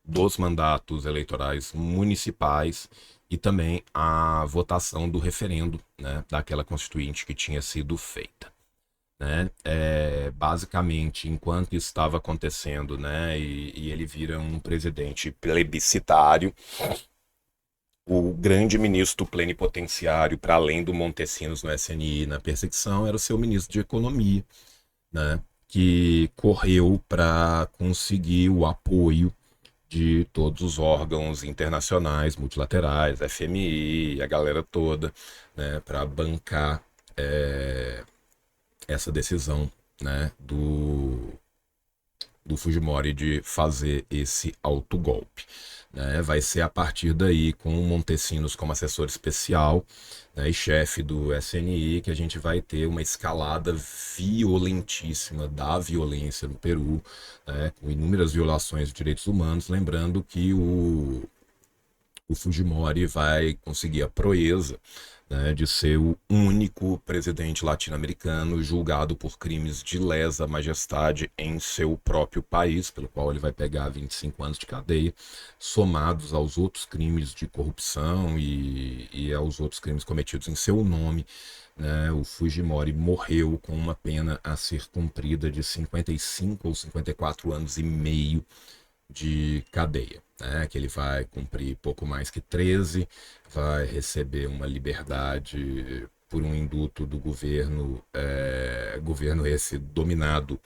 dos mandatos eleitorais municipais e também a votação do referendo, né, daquela constituinte que tinha sido feita. Né? Basicamente, enquanto isso estava acontecendo, né, e ele vira um presidente plebiscitário, o grande ministro plenipotenciário, para além do Montesinos no SNI na perseguição, era o seu ministro de Economia, né, que correu para conseguir o apoio de todos os órgãos internacionais, multilaterais, FMI, a galera toda, né, para bancar essa decisão, né, do Fujimori de fazer esse autogolpe. Né? Vai ser a partir daí, com o Montesinos como assessor especial, né, e chefe do SNI, que a gente vai ter uma escalada violentíssima da violência no Peru, né, com inúmeras violações de direitos humanos. Lembrando que o Fujimori vai conseguir a proeza, né, de ser o único presidente latino-americano julgado por crimes de lesa majestade em seu próprio país, pelo qual ele vai pegar 25 anos de cadeia, somados aos outros crimes de corrupção e aos outros crimes cometidos em seu nome. Né? O Fujimori morreu com uma pena a ser cumprida de 55 ou 54 anos e meio de cadeia, né? Que ele vai cumprir pouco mais que 13, vai receber uma liberdade por um induto do governo, governo esse dominado,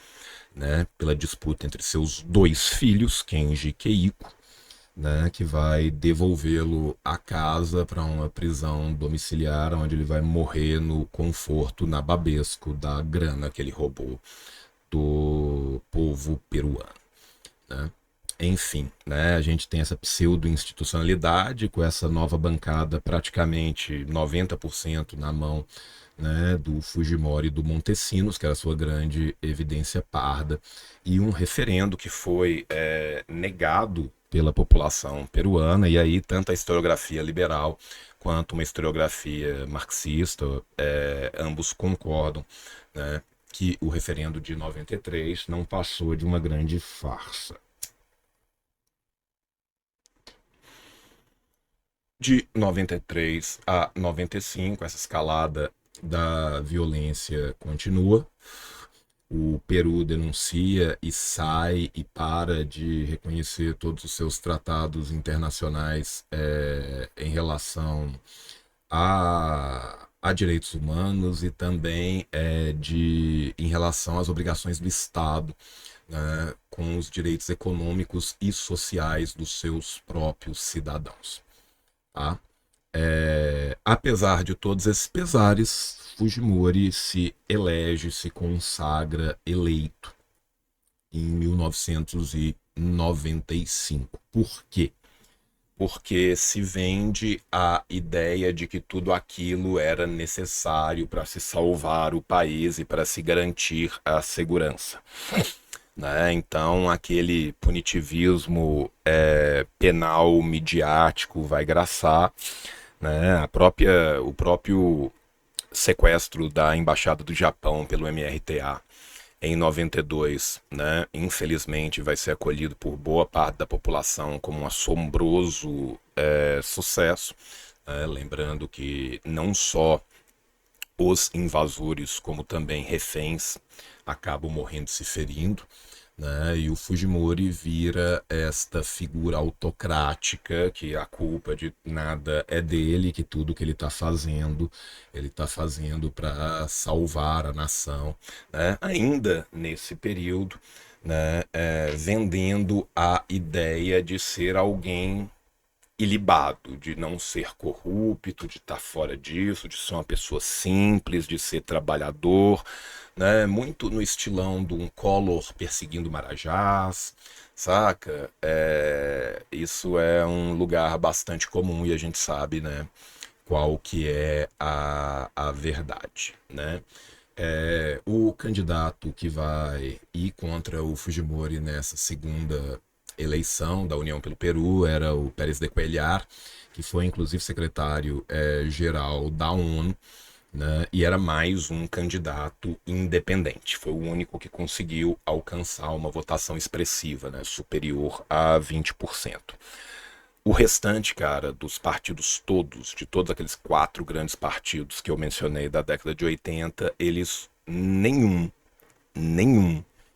né, pela disputa entre seus dois filhos, Kenji e Keiko, né, que vai devolvê-lo à casa para uma prisão domiciliar, onde ele vai morrer no conforto nababesco da grana que ele roubou do povo peruano. Né? Enfim, né, a gente tem essa pseudo-institucionalidade com essa nova bancada praticamente 90% na mão, né, do Fujimori e do Montesinos, que era a sua grande evidência parda, e um referendo que foi negado pela população peruana, e aí tanto a historiografia liberal quanto uma historiografia marxista, ambos concordam, né, que o referendo de 93 não passou de uma grande farsa. De 93 a 95, essa escalada da violência continua, O Peru denuncia e sai e para de reconhecer todos os seus tratados internacionais em relação a direitos humanos e também em relação às obrigações do Estado, né, com os direitos econômicos e sociais dos seus próprios cidadãos. Tá? Apesar de todos esses pesares, Fujimori se elege, se consagra eleito em 1995. Por quê? Porque se vende a ideia de que tudo aquilo era necessário para se salvar o país e para se garantir a segurança. Né? Então, aquele punitivismo penal midiático vai graçar, né? O próprio sequestro da embaixada do Japão pelo MRTA em 92, né? Infelizmente vai ser acolhido por boa parte da população como um assombroso sucesso, né? Lembrando que não só os invasores, como também reféns, acabam morrendo e se ferindo, né? E o Fujimori vira esta figura autocrática, que a culpa de nada é dele, que tudo que ele está fazendo para salvar a nação, né? Ainda nesse período, né? Vendendo a ideia de ser alguém ilibado, de não ser corrupto, de estar fora disso, de ser uma pessoa simples, de ser trabalhador, né? Muito no estilão de um Collor perseguindo Marajás, saca? Isso é um lugar bastante comum e a gente sabe, né, qual que é a verdade, né? O candidato que vai ir contra o Fujimori nessa segunda eleição da União pelo Peru era o Pérez de Cuellar, que foi inclusive secretário-geral da ONU, né? E era mais um candidato independente. Foi o único que conseguiu alcançar uma votação expressiva, né? Superior a 20%. O restante, cara, dos partidos todos, de todos aqueles 4 grandes partidos que eu mencionei da década de 80, eles nenhum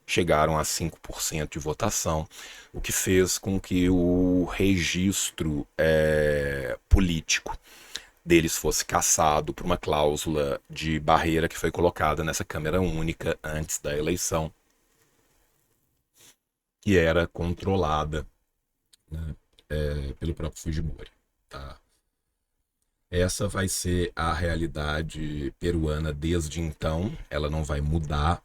chegaram a 5% de votação, o que fez com que o registro político deles fosse cassado por uma cláusula de barreira que foi colocada nessa Câmara Única antes da eleição, que era controlada, né, pelo próprio Fujimori. Tá? Essa vai ser a realidade peruana desde então, ela não vai mudar,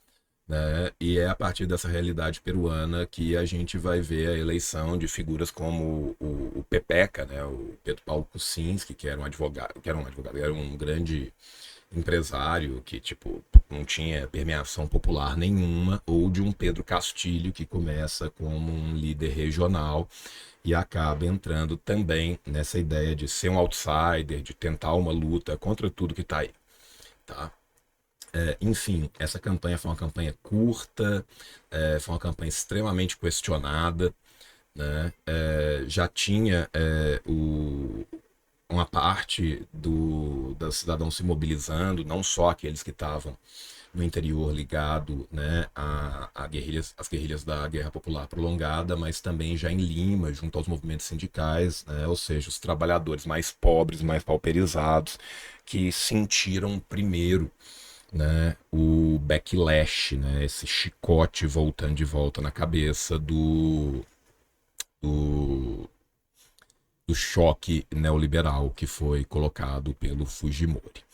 né? E é a partir dessa realidade peruana que a gente vai ver a eleição de figuras como o Pepeca, né? O Pedro Paulo Kuczynski, que era um advogado, era um grande empresário que tipo não tinha permeação popular nenhuma, ou de um Pedro Castilho que começa como um líder regional e acaba entrando também nessa ideia de ser um outsider, de tentar uma luta contra tudo que está aí, tá? Enfim, essa campanha foi uma campanha curta, foi uma campanha extremamente questionada, né? Já tinha uma parte dos cidadãos se mobilizando, não só aqueles que estavam no interior ligado, né, às guerrilhas da Guerra Popular Prolongada, mas também já em Lima, junto aos movimentos sindicais, né, ou seja, os trabalhadores mais pobres, mais pauperizados, que sentiram primeiro, né, o backlash, né, esse chicote voltando de volta na cabeça do, do choque neoliberal que foi colocado pelo Fujimori.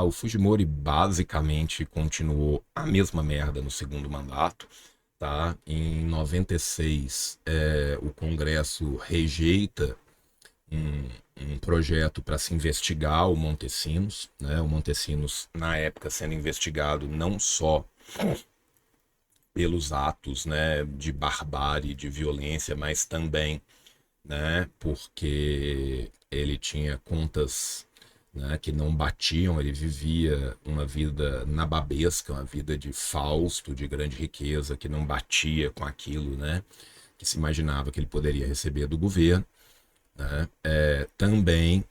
O Fujimori basicamente continuou a mesma merda no segundo mandato. Tá? Em 96, o Congresso rejeita um projeto para se investigar o Montesinos, né? O Montesinos, na época, sendo investigado não só pelos atos, né, de barbárie, de violência, mas também, né, porque ele tinha contas, né, que não batiam, ele vivia uma vida nababesca, uma vida de Fausto, de grande riqueza, que não batia com aquilo, né, que se imaginava que ele poderia receber do governo, né, também,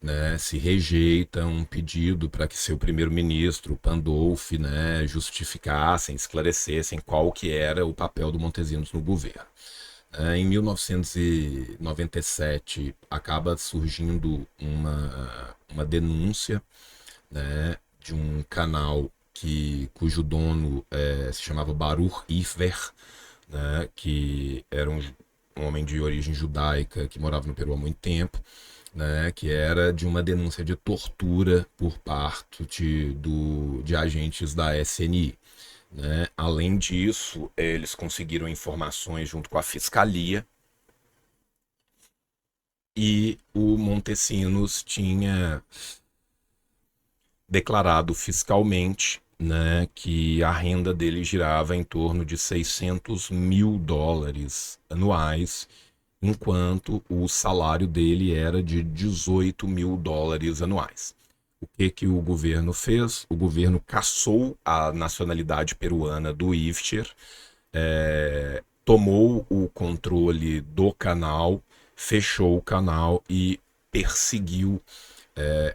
né, se rejeita um pedido para que seu primeiro-ministro, Pandolfi, né, justificassem, esclarecessem qual que era o papel do Montesinos no governo. Em 1997 acaba surgindo uma denúncia, né, de um canal cujo dono se chamava Baruch Ifer, né, que era um homem de origem judaica que morava no Peru há muito tempo, né, que era de uma denúncia de tortura por parte de agentes da SNI. Né? Além disso, eles conseguiram informações junto com a Fiscalia e o Montesinos tinha declarado fiscalmente, né, que a renda dele girava em torno de $600 mil anuais, enquanto o salário dele era de $18 mil anuais. O que o governo fez? O governo cassou a nacionalidade peruana do Ifter, tomou o controle do canal, fechou o canal e perseguiu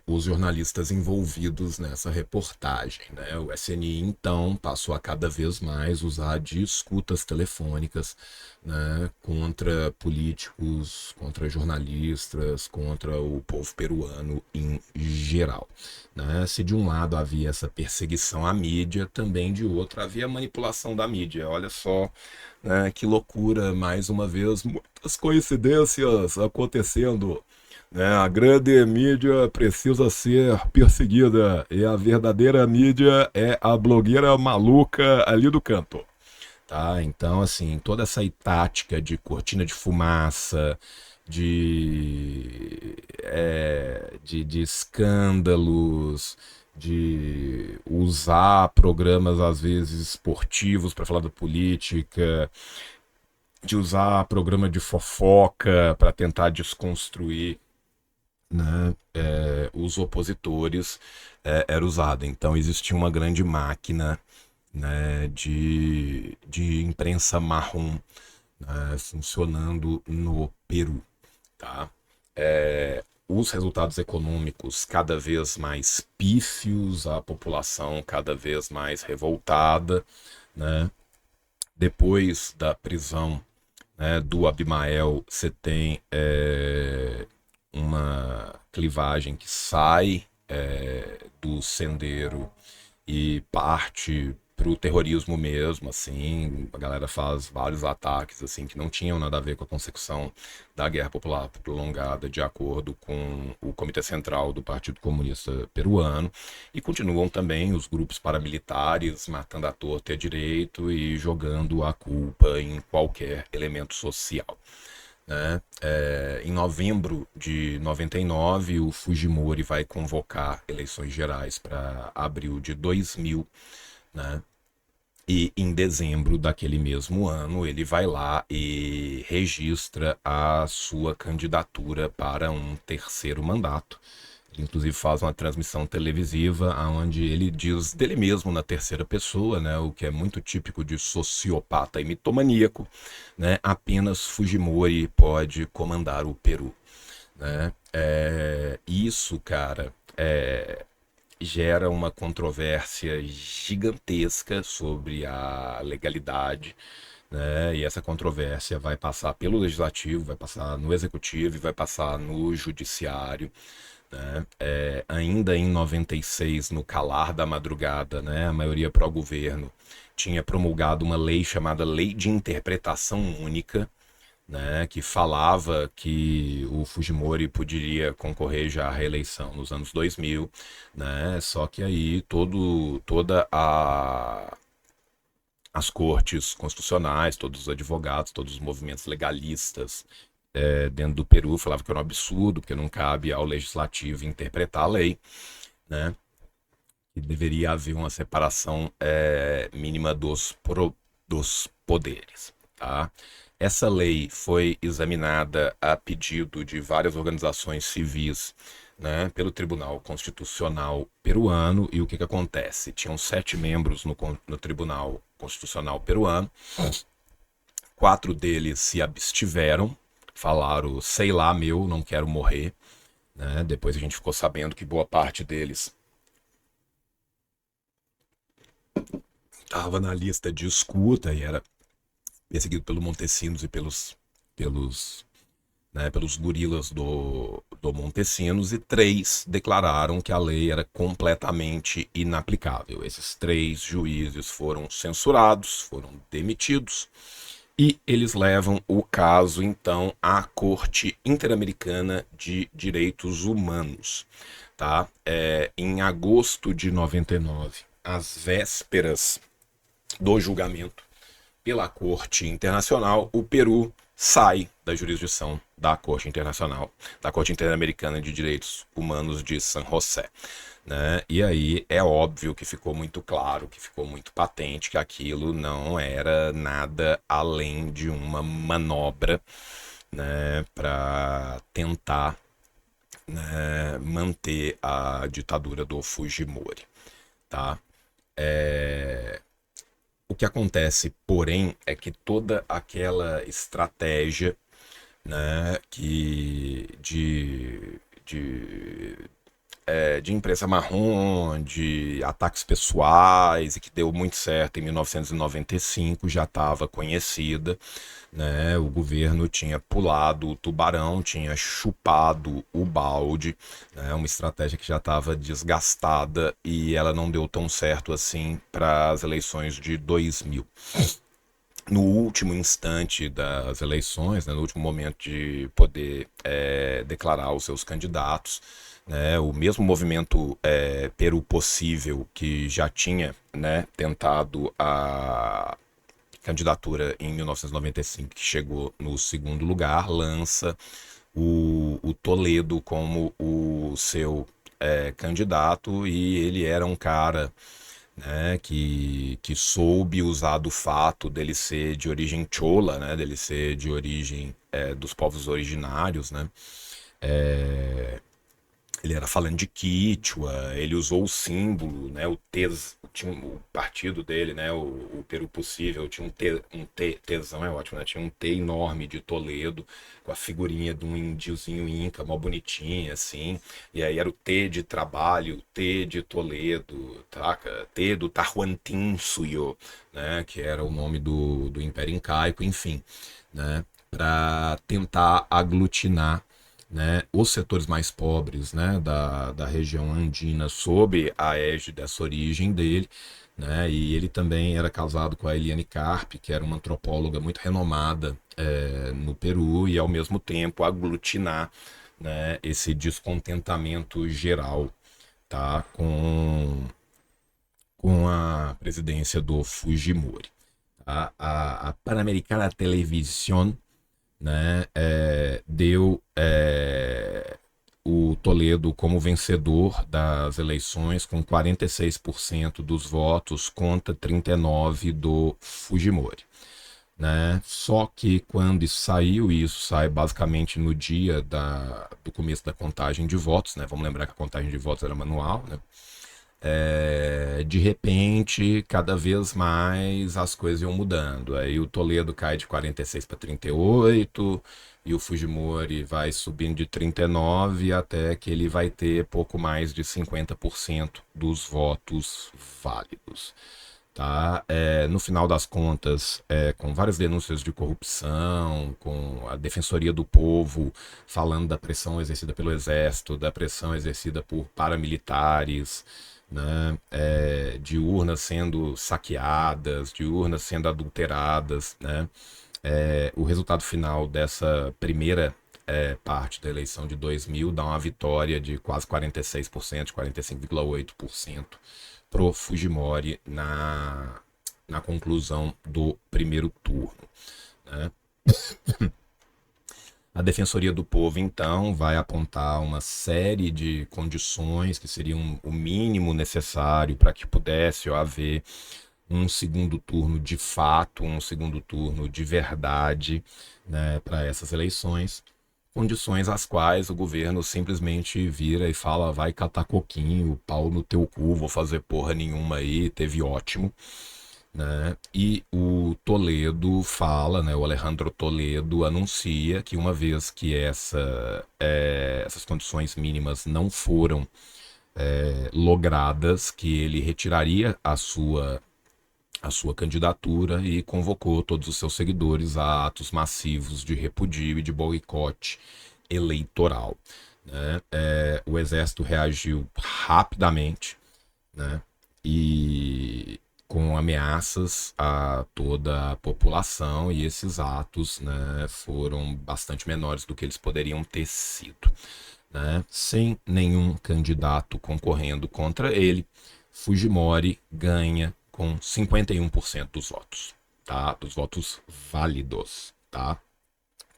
os jornalistas envolvidos nessa reportagem. Né? O SNI, então, passou a cada vez mais usar de escutas telefônicas, né, contra políticos, contra jornalistas, contra o povo peruano em geral. Né? Se de um lado havia essa perseguição à mídia, também de outro havia a manipulação da mídia. Olha só, né, que loucura, mais uma vez, muitas coincidências acontecendo. A grande mídia precisa ser perseguida e a verdadeira mídia é a blogueira maluca ali do canto. Tá? Então, assim, toda essa tática de cortina de fumaça, de escândalos, de usar programas, às vezes, esportivos para falar da política, de usar programa de fofoca para tentar desconstruir, né, os opositores, era usado. Então existia uma grande máquina, né, de imprensa marrom, né, funcionando no Peru. Tá? Os resultados econômicos cada vez mais pífios, a população cada vez mais revoltada. Né? Depois da prisão, né, do Abimael, você tem uma clivagem que sai do Sendero e parte pro terrorismo mesmo, assim, a galera faz vários ataques, assim, que não tinham nada a ver com a consecução da Guerra Popular Prolongada, de acordo com o Comitê Central do Partido Comunista Peruano, e continuam também os grupos paramilitares matando à torta e à direito e jogando a culpa em qualquer elemento social. Né? Em novembro de 99, o Fujimori vai convocar eleições gerais para abril de 2000, né? E em dezembro daquele mesmo ano, ele vai lá e registra a sua candidatura para um terceiro mandato. Ele, inclusive, faz uma transmissão televisiva onde ele diz dele mesmo na terceira pessoa, né, o que é muito típico de sociopata e mitomaníaco, né, apenas Fujimori pode comandar o Peru. Né? Isso, cara, gera uma controvérsia gigantesca sobre a legalidade, né? E essa controvérsia vai passar pelo legislativo, vai passar no executivo e vai passar no judiciário. Né? Ainda em 96, no calar da madrugada, né, a maioria pró-governo tinha promulgado uma lei chamada Lei de Interpretação Única, né, que falava que o Fujimori poderia concorrer já à reeleição nos anos 2000, né, só que aí as cortes constitucionais, todos os advogados, todos os movimentos legalistas dentro do Peru falavam que era um absurdo, porque não cabe ao legislativo interpretar a lei, né, que deveria haver uma separação mínima dos poderes. Tá? Essa lei foi examinada a pedido de várias organizações civis, né, pelo Tribunal Constitucional peruano, e o que acontece? Tinham 7 membros no Tribunal Constitucional peruano, 4 deles se abstiveram, falaram, sei lá, não quero morrer. né? Depois a gente ficou sabendo que boa parte deles estava na lista de escuta e era perseguido pelo Montesinos e pelos gorilas do Montesinos, e 3 declararam que a lei era completamente inaplicável. Esses 3 juízes foram censurados, foram demitidos, e eles levam o caso, então, à Corte Interamericana de Direitos Humanos. Tá? Em agosto de 99, às vésperas do julgamento pela Corte Internacional, o Peru sai da jurisdição da Corte Internacional, da Corte Interamericana de Direitos Humanos de San José. Né? E aí é óbvio que ficou muito claro, que ficou muito patente que aquilo não era nada além de uma manobra, né, para tentar, né, manter a ditadura do Fujimori. Tá? O que acontece, porém, é que toda aquela estratégia, né, de imprensa marrom, de ataques pessoais, e que deu muito certo em 1995, já estava conhecida. Né? O governo tinha pulado o tubarão, tinha chupado o balde, né? Uma estratégia que já estava desgastada, e ela não deu tão certo assim para as eleições de 2000. No último instante das eleições, né, no último momento de poder declarar os seus candidatos, né, o mesmo movimento Peru Possível, que já tinha, né, tentado a candidatura em 1995, que chegou no segundo lugar, lança o Toledo como o seu candidato, e ele era um cara, né, que soube usar do fato dele ser de origem chola, né, dele ser de origem dos povos originários, né. Ele era falando de Quechua, ele usou o símbolo, né, tinha o partido dele, né, o Peru Possível, tinha tesão é ótimo, né, tinha um T enorme de Toledo, com a figurinha de um índiozinho inca, mó bonitinha, assim, e aí era o T de trabalho, T de Toledo, taca? T do Tahuantinsuyo, né, que era o nome do Império Incaico, enfim, né, para tentar aglutinar, né, os setores mais pobres, né, da região andina, sob a égide dessa origem dele. Né, e ele também era casado com a Eliane Carpe, que era uma antropóloga muito renomada no Peru, e ao mesmo tempo aglutinar, né, esse descontentamento geral, tá, com a presidência do Fujimori. A Pan-Americana Television, né, deu o Toledo como vencedor das eleições, com 46% dos votos contra 39% do Fujimori. Né? Só que quando isso saiu, e isso sai basicamente no dia do começo da contagem de votos, né? Vamos lembrar que a contagem de votos era manual, né? De repente, cada vez mais as coisas iam mudando. Aí o Toledo cai de 46 para 38, e o Fujimori vai subindo de 39, até que ele vai ter pouco mais de 50% dos votos válidos. Tá? No final das contas, com várias denúncias de corrupção, com a Defensoria do Povo falando da pressão exercida pelo Exército, da pressão exercida por paramilitares, né, de urnas sendo saqueadas, de urnas sendo adulteradas, né, o resultado final dessa primeira parte da eleição de 2000 dá uma vitória de quase 46%, 45,8% pro Fujimori na conclusão do primeiro turno. Né? A Defensoria do Povo, então, vai apontar uma série de condições que seriam o mínimo necessário para que pudesse haver um segundo turno de fato, um segundo turno de verdade, né, para essas eleições. Condições às quais o governo simplesmente vira e fala: vai catar coquinho, pau no teu cu, vou fazer porra nenhuma aí, teve ótimo. Né? E o Toledo fala, né, o Alejandro Toledo anuncia que uma vez que essas condições mínimas não foram logradas, que ele retiraria a sua candidatura e convocou todos os seus seguidores a atos massivos de repudio e de boicote eleitoral, né? O exército reagiu rapidamente, né? E com ameaças a toda a população, e esses atos, né, foram bastante menores do que eles poderiam ter sido, né? Sem nenhum candidato concorrendo contra ele, Fujimori ganha com 51% dos votos, tá? Dos votos válidos, tá? Pra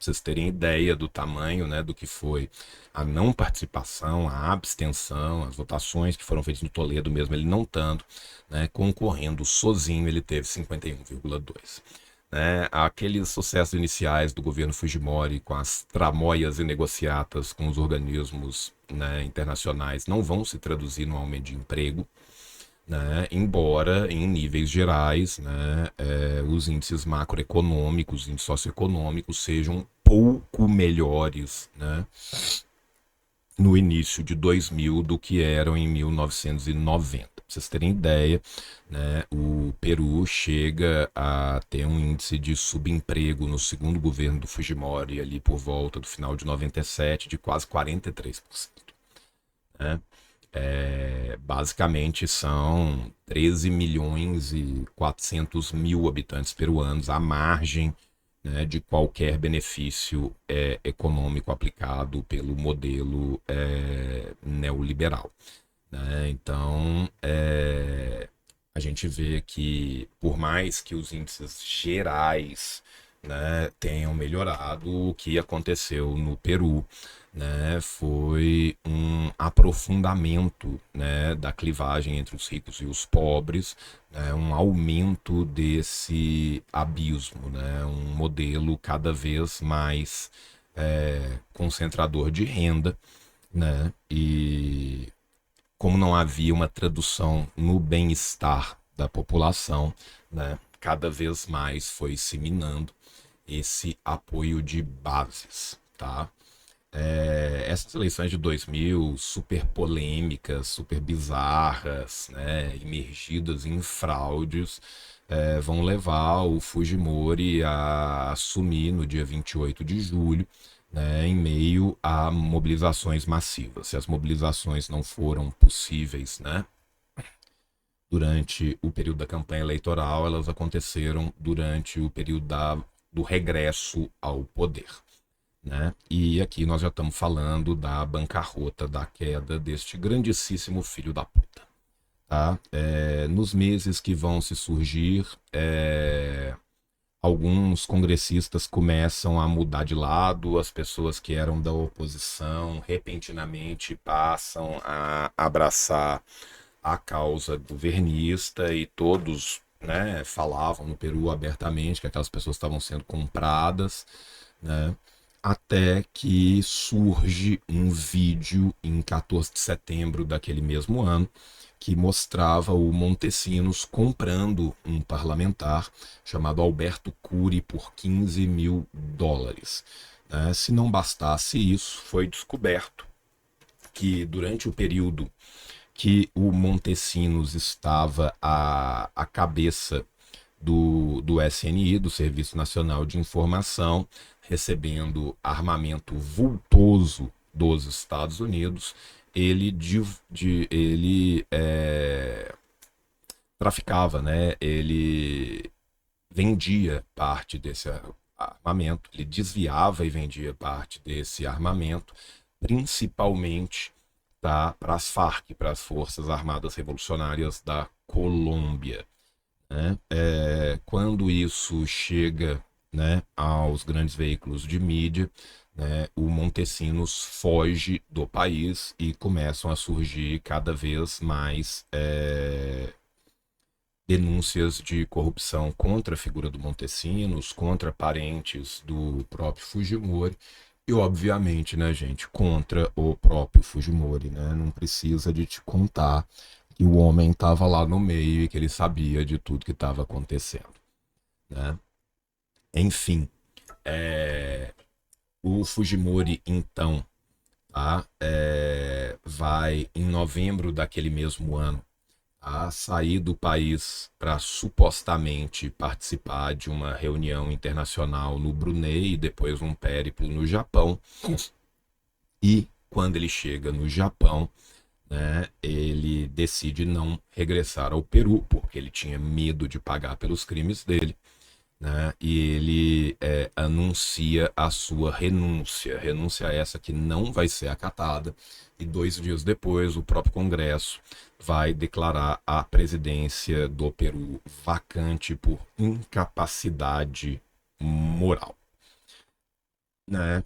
vocês terem ideia do tamanho, né, do que foi a não participação, a abstenção, as votações que foram feitas no Toledo mesmo, ele não estando, né, concorrendo sozinho, ele teve 51,2%. Né? Aqueles sucessos iniciais do governo Fujimori com as tramóias e negociatas com os organismos, né, internacionais não vão se traduzir no aumento de emprego, né? Embora em níveis gerais, né, os índices macroeconômicos, índices socioeconômicos sejam um pouco melhores, né, no início de 2000 do que eram em 1990. Para vocês terem ideia, né, o Peru chega a ter um índice de subemprego no segundo governo do Fujimori, ali por volta do final de 97, de quase 43%. Né? Basicamente são 13 milhões e 400 mil habitantes peruanos à margem, né, de qualquer benefício econômico aplicado pelo modelo neoliberal. Né? Então, a gente vê que, por mais que os índices gerais, né, tenham melhorado, o que aconteceu no Peru, né, foi um aprofundamento, né, da clivagem entre os ricos e os pobres, né, um aumento desse abismo, né, um modelo cada vez mais concentrador de renda, né, e como não havia uma tradução no bem-estar da população, né, cada vez mais foi se minando esse apoio de bases, tá? Essas eleições de 2000, super polêmicas, super bizarras, né, imergidas em fraudes, vão levar o Fujimori a assumir no dia 28 de julho, né, em meio a mobilizações massivas. Se as mobilizações não foram possíveis, né, durante o período da campanha eleitoral, elas aconteceram durante o período do regresso ao poder. Né? E aqui nós já estamos falando da bancarrota, da queda deste grandíssimo filho da puta. Tá? Nos meses que vão se surgir, alguns congressistas começam a mudar de lado, as pessoas que eram da oposição repentinamente passam a abraçar a causa governista, e todos, né, falavam no Peru abertamente que aquelas pessoas estavam sendo compradas, né? Até que surge um vídeo em 14 de setembro daquele mesmo ano que mostrava o Montesinos comprando um parlamentar chamado Alberto Cury por $15 mil. Se não bastasse isso, foi descoberto que durante o período que o Montesinos estava à cabeça do SNI, do Serviço Nacional de Informação, recebendo armamento vultoso dos Estados Unidos, ele traficava, né? Ele vendia parte desse armamento, ele desviava e vendia parte desse armamento, principalmente, tá, para as Farc, para as Forças Armadas Revolucionárias da Colômbia. Né? Quando isso chega, né, aos grandes veículos de mídia, né, o Montesinos foge do país e começam a surgir cada vez mais denúncias de corrupção contra a figura do Montesinos, contra parentes do próprio Fujimori e, obviamente, né, gente, contra o próprio Fujimori. Né? Não precisa de te contar que o homem estava lá no meio e que ele sabia de tudo que estava acontecendo. Né? Enfim, o Fujimori, então, tá? Vai em novembro daquele mesmo ano a sair do país para supostamente participar de uma reunião internacional no Brunei e depois um périplo no Japão. E quando ele chega no Japão, né, ele decide não regressar ao Peru, porque ele tinha medo de pagar pelos crimes dele, né, e ele anuncia a sua renúncia essa que não vai ser acatada, e 2 dias depois o próprio Congresso vai declarar a presidência do Peru vacante por incapacidade moral. Né?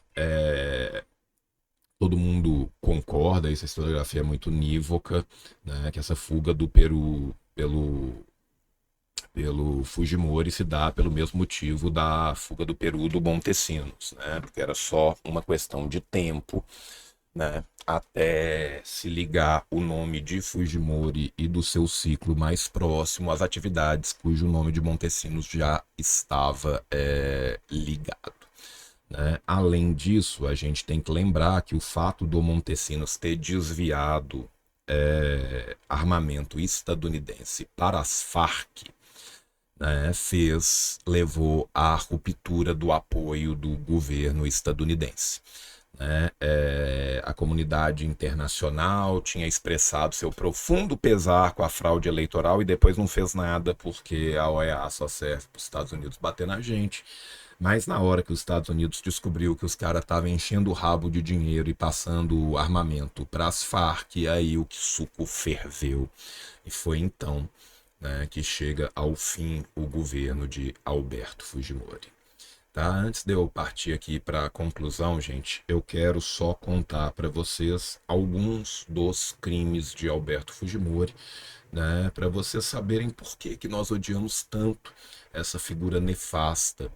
Todo mundo concorda, essa historiografia é muito unívoca, né, que essa fuga do Peru pelo Fujimori se dá pelo mesmo motivo da fuga do Peru do Montesinos, né, porque era só uma questão de tempo, né, até se ligar o nome de Fujimori e do seu ciclo mais próximo às atividades cujo nome de Montesinos já estava ligado. Né? Além disso, a gente tem que lembrar que o fato do Montesinos ter desviado armamento estadunidense para as Farc, né, levou à ruptura do apoio do governo estadunidense. Né? A comunidade internacional tinha expressado seu profundo pesar com a fraude eleitoral e depois não fez nada porque a OEA só serve para os Estados Unidos bater na gente. Mas na hora que os Estados Unidos descobriu que os caras estavam enchendo o rabo de dinheiro e passando armamento para as Farc, aí o suco ferveu. E foi então, né, que chega ao fim o governo de Alberto Fujimori. Tá? Antes de eu partir aqui para a conclusão, gente, eu quero só contar para vocês alguns dos crimes de Alberto Fujimori, né, para vocês saberem por que nós odiamos tanto essa figura nefasta,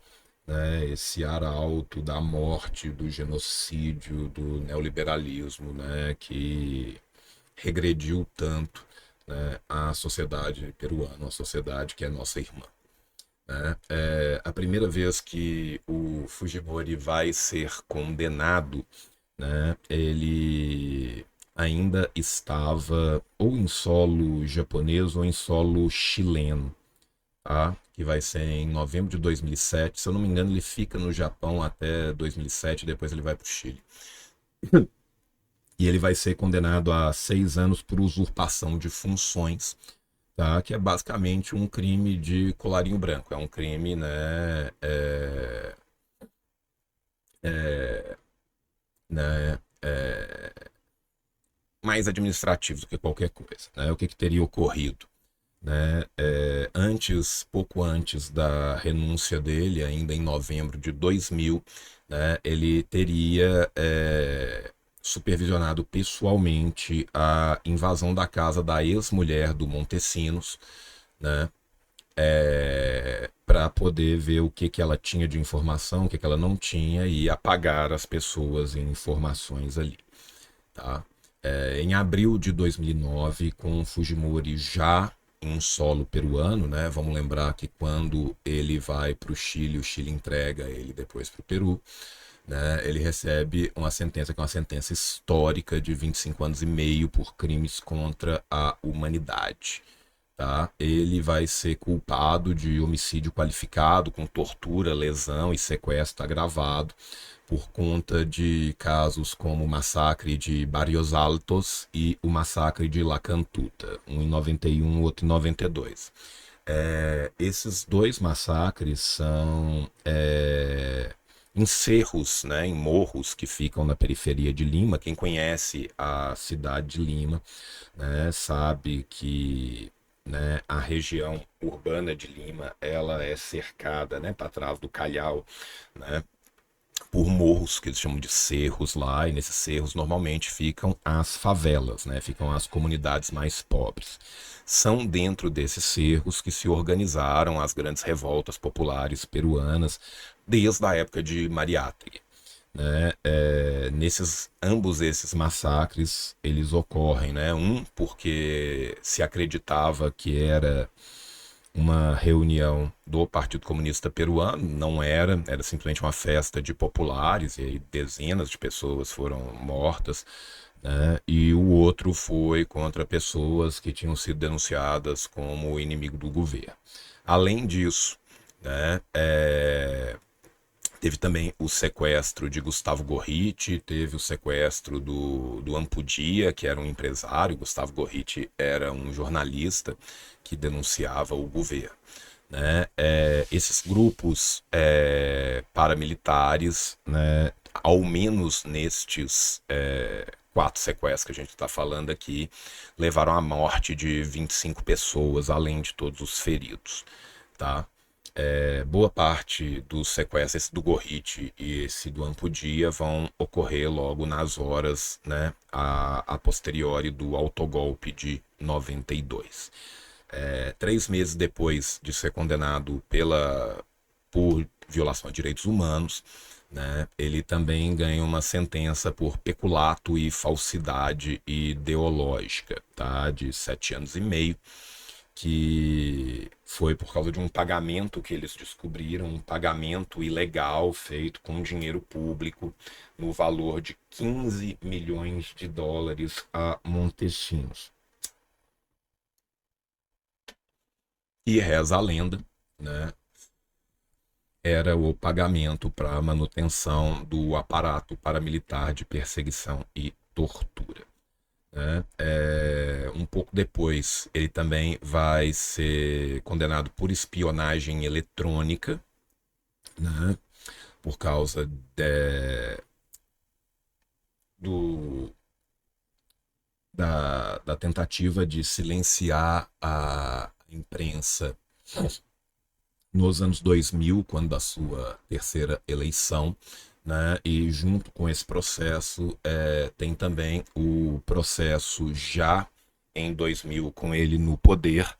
né, esse arauto da morte, do genocídio, do neoliberalismo, né, que regrediu tanto, né, a sociedade peruana, a sociedade que é nossa irmã. Né? A primeira vez que o Fujimori vai ser condenado, né, ele ainda estava ou em solo japonês ou em solo chileno, tá? Que vai ser em novembro de 2007. Se eu não me engano, ele fica no Japão até 2007, depois ele vai para o Chile. E ele vai ser condenado a 6 anos por usurpação de funções, tá? Que é basicamente um crime de colarinho branco. É um crime, né, né, mais administrativo do que qualquer coisa. Né? O que teria ocorrido? Né? Pouco antes da renúncia dele, ainda em novembro de 2000, né, ele teria supervisionado pessoalmente a invasão da casa da ex-mulher do Montesinos, né, para poder ver o que ela tinha de informação, o que ela não tinha e apagar as pessoas e informações ali. Tá? Em abril de 2009, com Fujimori já em solo peruano, né? Vamos lembrar que quando ele vai para o Chile entrega ele depois para o Peru, né? Ele recebe uma sentença que é uma sentença histórica de 25 anos e meio por crimes contra a humanidade. Tá? Ele vai ser culpado de homicídio qualificado com tortura, lesão e sequestro agravado por conta de casos como o massacre de Barrios Altos e o massacre de La Cantuta, um em 91, outro em 92. Esses dois massacres são em cerros, né, em morros que ficam na periferia de Lima. Quem conhece a cidade de Lima, né, sabe que, né, a região urbana de Lima ela é cercada, né, para trás do Calhau, né, por morros que eles chamam de cerros lá, e nesses cerros normalmente ficam as favelas, né? Ficam as comunidades mais pobres. São dentro desses cerros que se organizaram as grandes revoltas populares peruanas desde a época de Mariátegui. Né? Ambos esses massacres eles ocorrem, né? Um porque se acreditava que era uma reunião do Partido Comunista Peruano, não era simplesmente uma festa de populares, e aí dezenas de pessoas foram mortas, né? E o outro foi contra pessoas que tinham sido denunciadas como inimigo do governo. Além disso, né, teve também o sequestro de Gustavo Gorriti, teve o sequestro do Ampudia, que era um empresário. Gustavo Gorriti era um jornalista que denunciava o governo, né? Esses grupos paramilitares, né, ao menos nestes 4 sequestros que a gente está falando aqui, levaram à morte de 25 pessoas, além de todos os feridos, tá? Boa parte dos sequestros, esse do Gorriti e esse do Ampudia, vão ocorrer logo nas horas, né, a posteriori do autogolpe de 92. 3 meses depois de ser condenado por violação a direitos humanos, né, ele também ganha uma sentença por peculato e falsidade ideológica, tá, de 7 anos e meio, que foi por causa de um pagamento que eles descobriram, um pagamento ilegal feito com dinheiro público no valor de 15 milhões de dólares a Montesinos. E reza a lenda, né, era o pagamento para a manutenção do aparato paramilitar de perseguição e tortura, né? Um pouco depois, ele também vai ser condenado por espionagem eletrônica, né? Por causa do, da tentativa de silenciar a imprensa nos anos 2000, quando da sua terceira eleição, né? E junto com esse processo tem também o processo já em 2000 com ele no poder,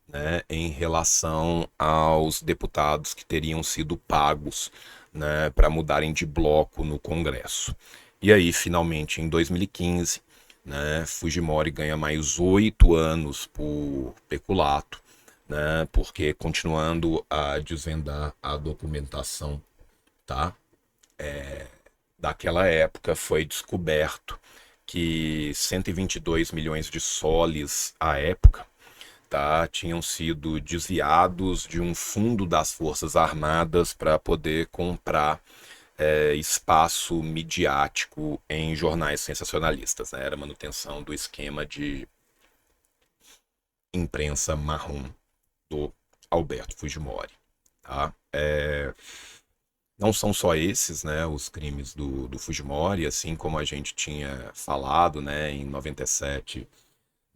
né, em relação aos deputados que teriam sido pagos, né, para mudarem de bloco no Congresso. E aí, finalmente, em 2015, né, Fujimori ganha mais 8 anos por peculato, né, porque continuando a desvendar a documentação, tá? Daquela época foi descoberto que 122 milhões de soles à época, tá, tinham sido desviados de um fundo das Forças Armadas para poder comprar espaço midiático em jornais sensacionalistas, né? Era manutenção do esquema de imprensa marrom do Alberto Fujimori, tá? Não são só esses, né, os crimes do Fujimori, assim como a gente tinha falado, né, em 97,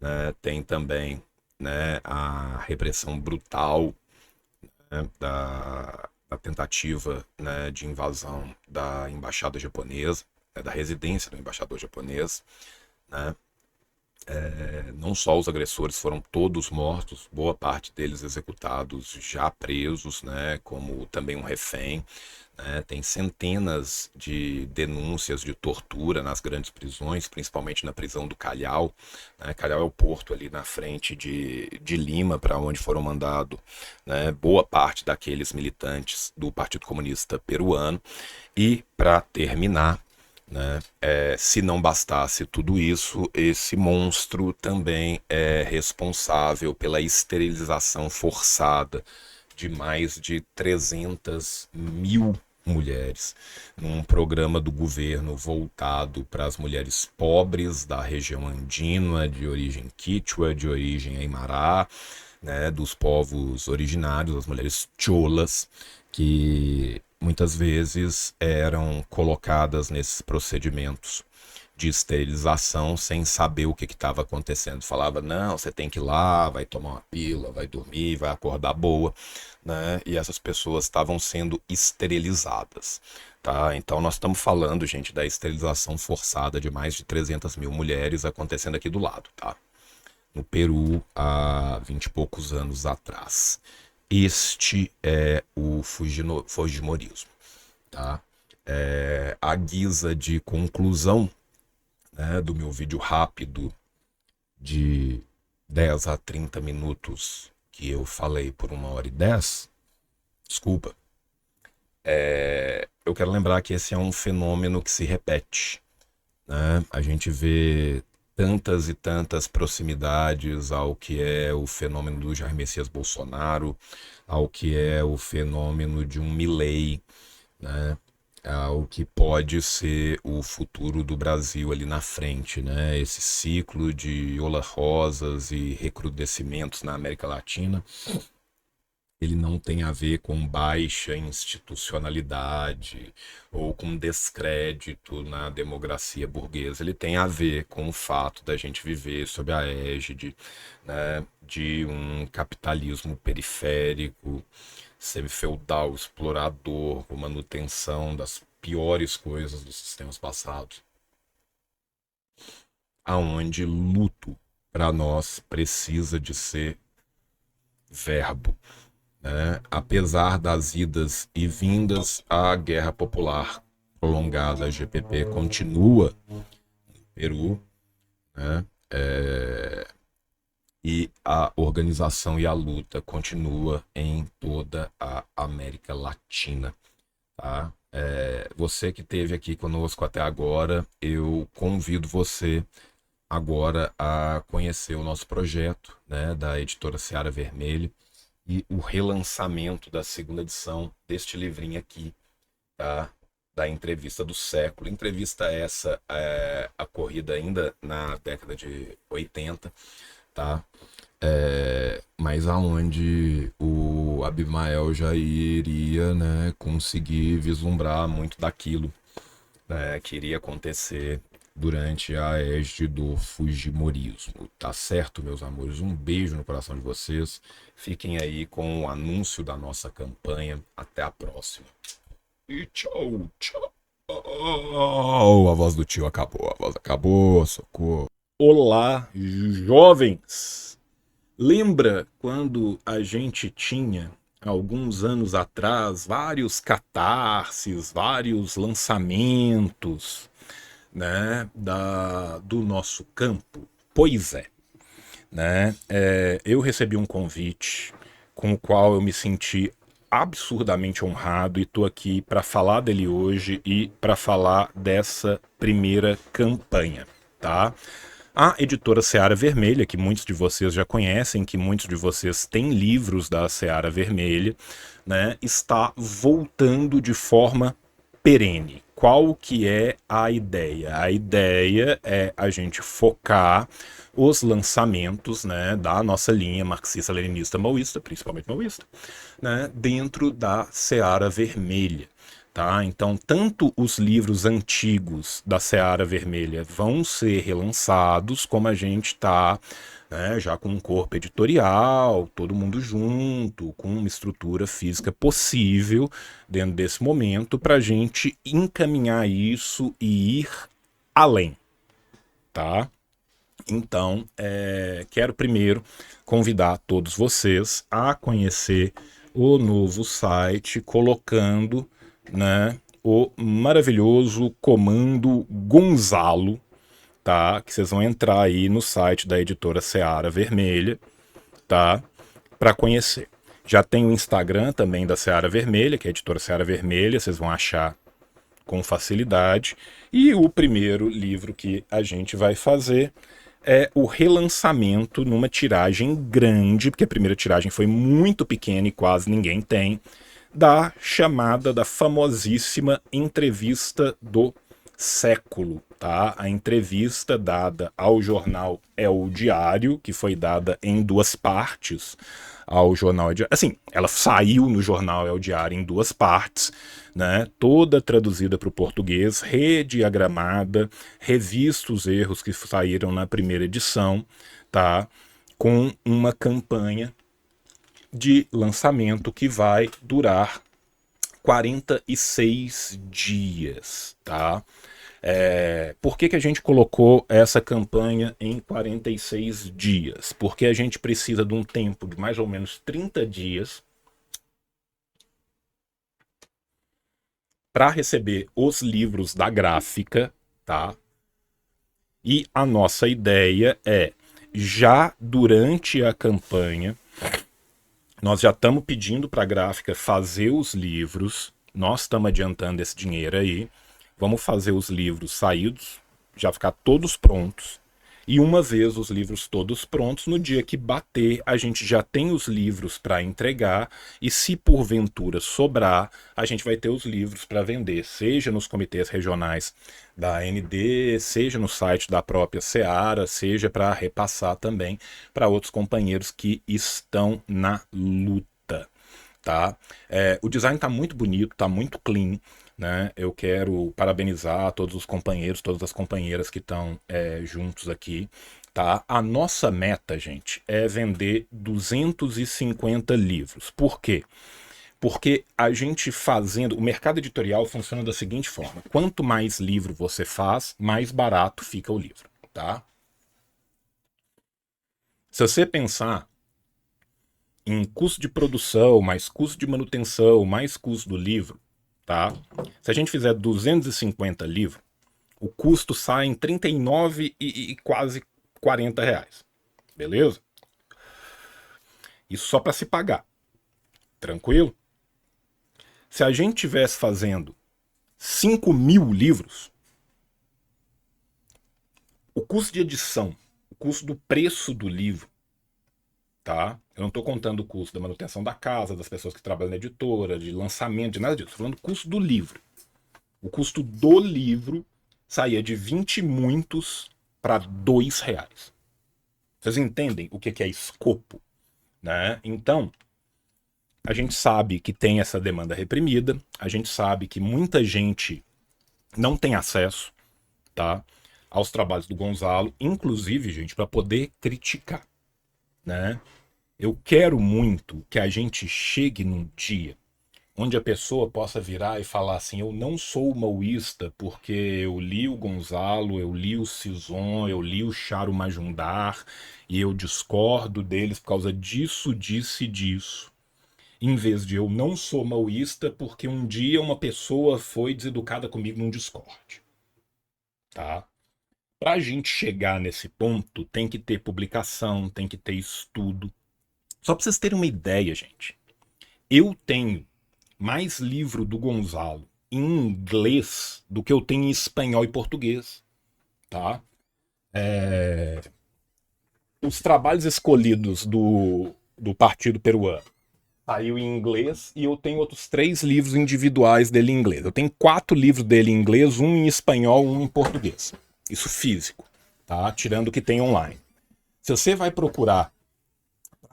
né, tem também, né, a repressão brutal, né, da tentativa, né, de invasão da embaixada japonesa, né, da residência do embaixador japonês, né. Não só os agressores foram todos mortos, boa parte deles executados, já presos, né, como também um refém, né. Tem centenas de denúncias de tortura nas grandes prisões, principalmente na prisão do Callao, né. Callao é o porto ali na frente de Lima, para onde foram mandados, né, boa parte daqueles militantes do Partido Comunista Peruano. E, para terminar, né, se não bastasse tudo isso, esse monstro também é responsável pela esterilização forçada de mais de 300 mil mulheres, num programa do governo voltado para as mulheres pobres da região andina, de origem quichua, de origem aimara, né, dos povos originários, as mulheres cholas, que muitas vezes eram colocadas nesses procedimentos de esterilização sem saber o que estava acontecendo. Falava, não, você tem que ir lá, vai tomar uma pílula, vai dormir, vai acordar boa, né? E essas pessoas estavam sendo esterilizadas, tá? Então nós estamos falando, gente, da esterilização forçada de mais de 300 mil mulheres acontecendo aqui do lado, tá? No Peru, há 20 e poucos anos atrás. Este é o Fujimorismo, tá? À guisa de conclusão, né, do meu vídeo rápido de 10 a 30 minutos que eu falei por 1h10, desculpa, eu quero lembrar que esse é um fenômeno que se repete, né? A gente vê tantas e tantas proximidades ao que é o fenômeno do Jair Messias Bolsonaro, ao que é o fenômeno de um Milei, né? Ao que pode ser o futuro do Brasil ali na frente, né? Esse ciclo de rosas e recrudescimentos na América Latina, ele não tem a ver com baixa institucionalidade ou com descrédito na democracia burguesa. Ele tem a ver com o fato da gente viver sob a égide, né, de um capitalismo periférico, semi-feudal, explorador, com manutenção das piores coisas dos sistemas passados, aonde luto para nós precisa de ser verbo. Apesar das idas e vindas, a guerra popular prolongada, a GPP, continua no Peru, né? E a organização e a luta continua em toda a América Latina, tá? Você que esteve aqui conosco até agora, eu convido você agora a conhecer o nosso projeto, né, da editora Seara Vermelha, e o relançamento da segunda edição deste livrinho aqui, tá? Da entrevista do século. Entrevista essa ocorrida ainda na década de 80, tá? Mas aonde o Abimael já iria, né, conseguir vislumbrar muito daquilo, né, que iria acontecer durante a égide do Fujimorismo. Tá certo, meus amores? Um beijo no coração de vocês. Fiquem aí com o anúncio da nossa campanha. Até a próxima. E tchau, tchau. A voz do tio acabou. A voz acabou, socorro. Olá, jovens! Lembra quando a gente tinha, alguns anos atrás, vários catarses, vários lançamentos, né, do nosso campo? Pois é, né? Eu recebi um convite com o qual eu me senti absurdamente honrado e estou aqui para falar dele hoje e para falar dessa primeira campanha, tá? A editora Seara Vermelha, que muitos de vocês já conhecem, que muitos de vocês têm livros da Seara Vermelha, né, está voltando de forma perene. Qual que é a ideia? A ideia é a gente focar os lançamentos, né, da nossa linha marxista-leninista-maoísta, principalmente maoísta, né, dentro da Seara Vermelha. Tá? Então, tanto os livros antigos da Seara Vermelha vão ser relançados, como a gente está, né, já com um corpo editorial, todo mundo junto, com uma estrutura física possível dentro desse momento, para a gente encaminhar isso e ir além. Tá? Então, quero primeiro convidar todos vocês a conhecer o novo site, colocando, né, o maravilhoso comando Gonzalo, tá? Que vocês vão entrar aí no site da editora Seara Vermelha, tá? Para conhecer. Já tem o Instagram também da Seara Vermelha, que é a editora Seara Vermelha, vocês vão achar com facilidade. E o primeiro livro que a gente vai fazer é o relançamento numa tiragem grande, porque a primeira tiragem foi muito pequena e quase ninguém tem, da chamada, da famosíssima entrevista do século, tá? A entrevista dada ao jornal El Diário, que foi dada em 2 partes ao jornal El Diário. Assim, ela saiu no jornal El Diário em 2 partes, né? Toda traduzida para o português, rediagramada, revista os erros que saíram na primeira edição, tá? Com uma campanha de lançamento que vai durar 46 dias, tá? Por que a gente colocou essa campanha em 46 dias? Porque a gente precisa de um tempo de mais ou menos 30 dias para receber os livros da gráfica, tá? E a nossa ideia é, já durante a campanha, Nós já estamos pedindo para a gráfica fazer os livros, nós estamos adiantando esse dinheiro aí, vamos fazer os livros saídos, já ficar todos prontos. E uma vez os livros todos prontos, no dia que bater, a gente já tem os livros para entregar, e se porventura sobrar, a gente vai ter os livros para vender, seja nos comitês regionais da AND, seja no site da própria Seara, seja para repassar também para outros companheiros que estão na luta. Tá? O design está muito bonito, está muito clean. Né? Eu quero parabenizar todos os companheiros, todas as companheiras que estão juntos aqui. Tá? A nossa meta, gente, é vender 250 livros. Por quê? Porque a gente fazendo... O mercado editorial funciona da seguinte forma. Quanto mais livro você faz, mais barato fica o livro. Tá? Se você pensar em custo de produção, mais custo de manutenção, mais custo do livro, tá? Se a gente fizer 250 livros, o custo sai em 39 e quase 40 reais. Beleza? Isso só para se pagar. Tranquilo? Se a gente tivesse fazendo 5.000 livros, o custo de edição, o custo do preço do livro, tá? Eu não estou contando o custo da manutenção da casa, das pessoas que trabalham na editora, de lançamento, de nada disso. Estou falando do custo do livro. O custo do livro saía de 20 e muitos para R$2. Vocês entendem o que é escopo? Né? Então, a gente sabe que tem essa demanda reprimida, a gente sabe que muita gente não tem acesso, tá, aos trabalhos do Gonzalo, inclusive, gente, para poder criticar. Né? Eu quero muito que a gente chegue num dia onde a pessoa possa virar e falar assim: eu não sou maoísta porque eu li o Gonzalo, eu li o Cizon, eu li o Charo Majumdar e eu discordo deles por causa disso, disso e disso. Em vez de eu não sou maoísta porque um dia uma pessoa foi deseducada comigo num Discord. Tá? Para a gente chegar nesse ponto, tem que ter publicação, tem que ter estudo. Só para vocês terem uma ideia, gente. Eu tenho mais livro do Gonzalo em inglês do que eu tenho em espanhol e português. Tá? Os trabalhos escolhidos do Partido Peruano saiu em inglês e eu tenho outros 3 livros individuais dele em inglês. Eu tenho 4 livros dele em inglês, um em espanhol, um em português. Isso físico, tá? Tirando o que tem online. Se você vai procurar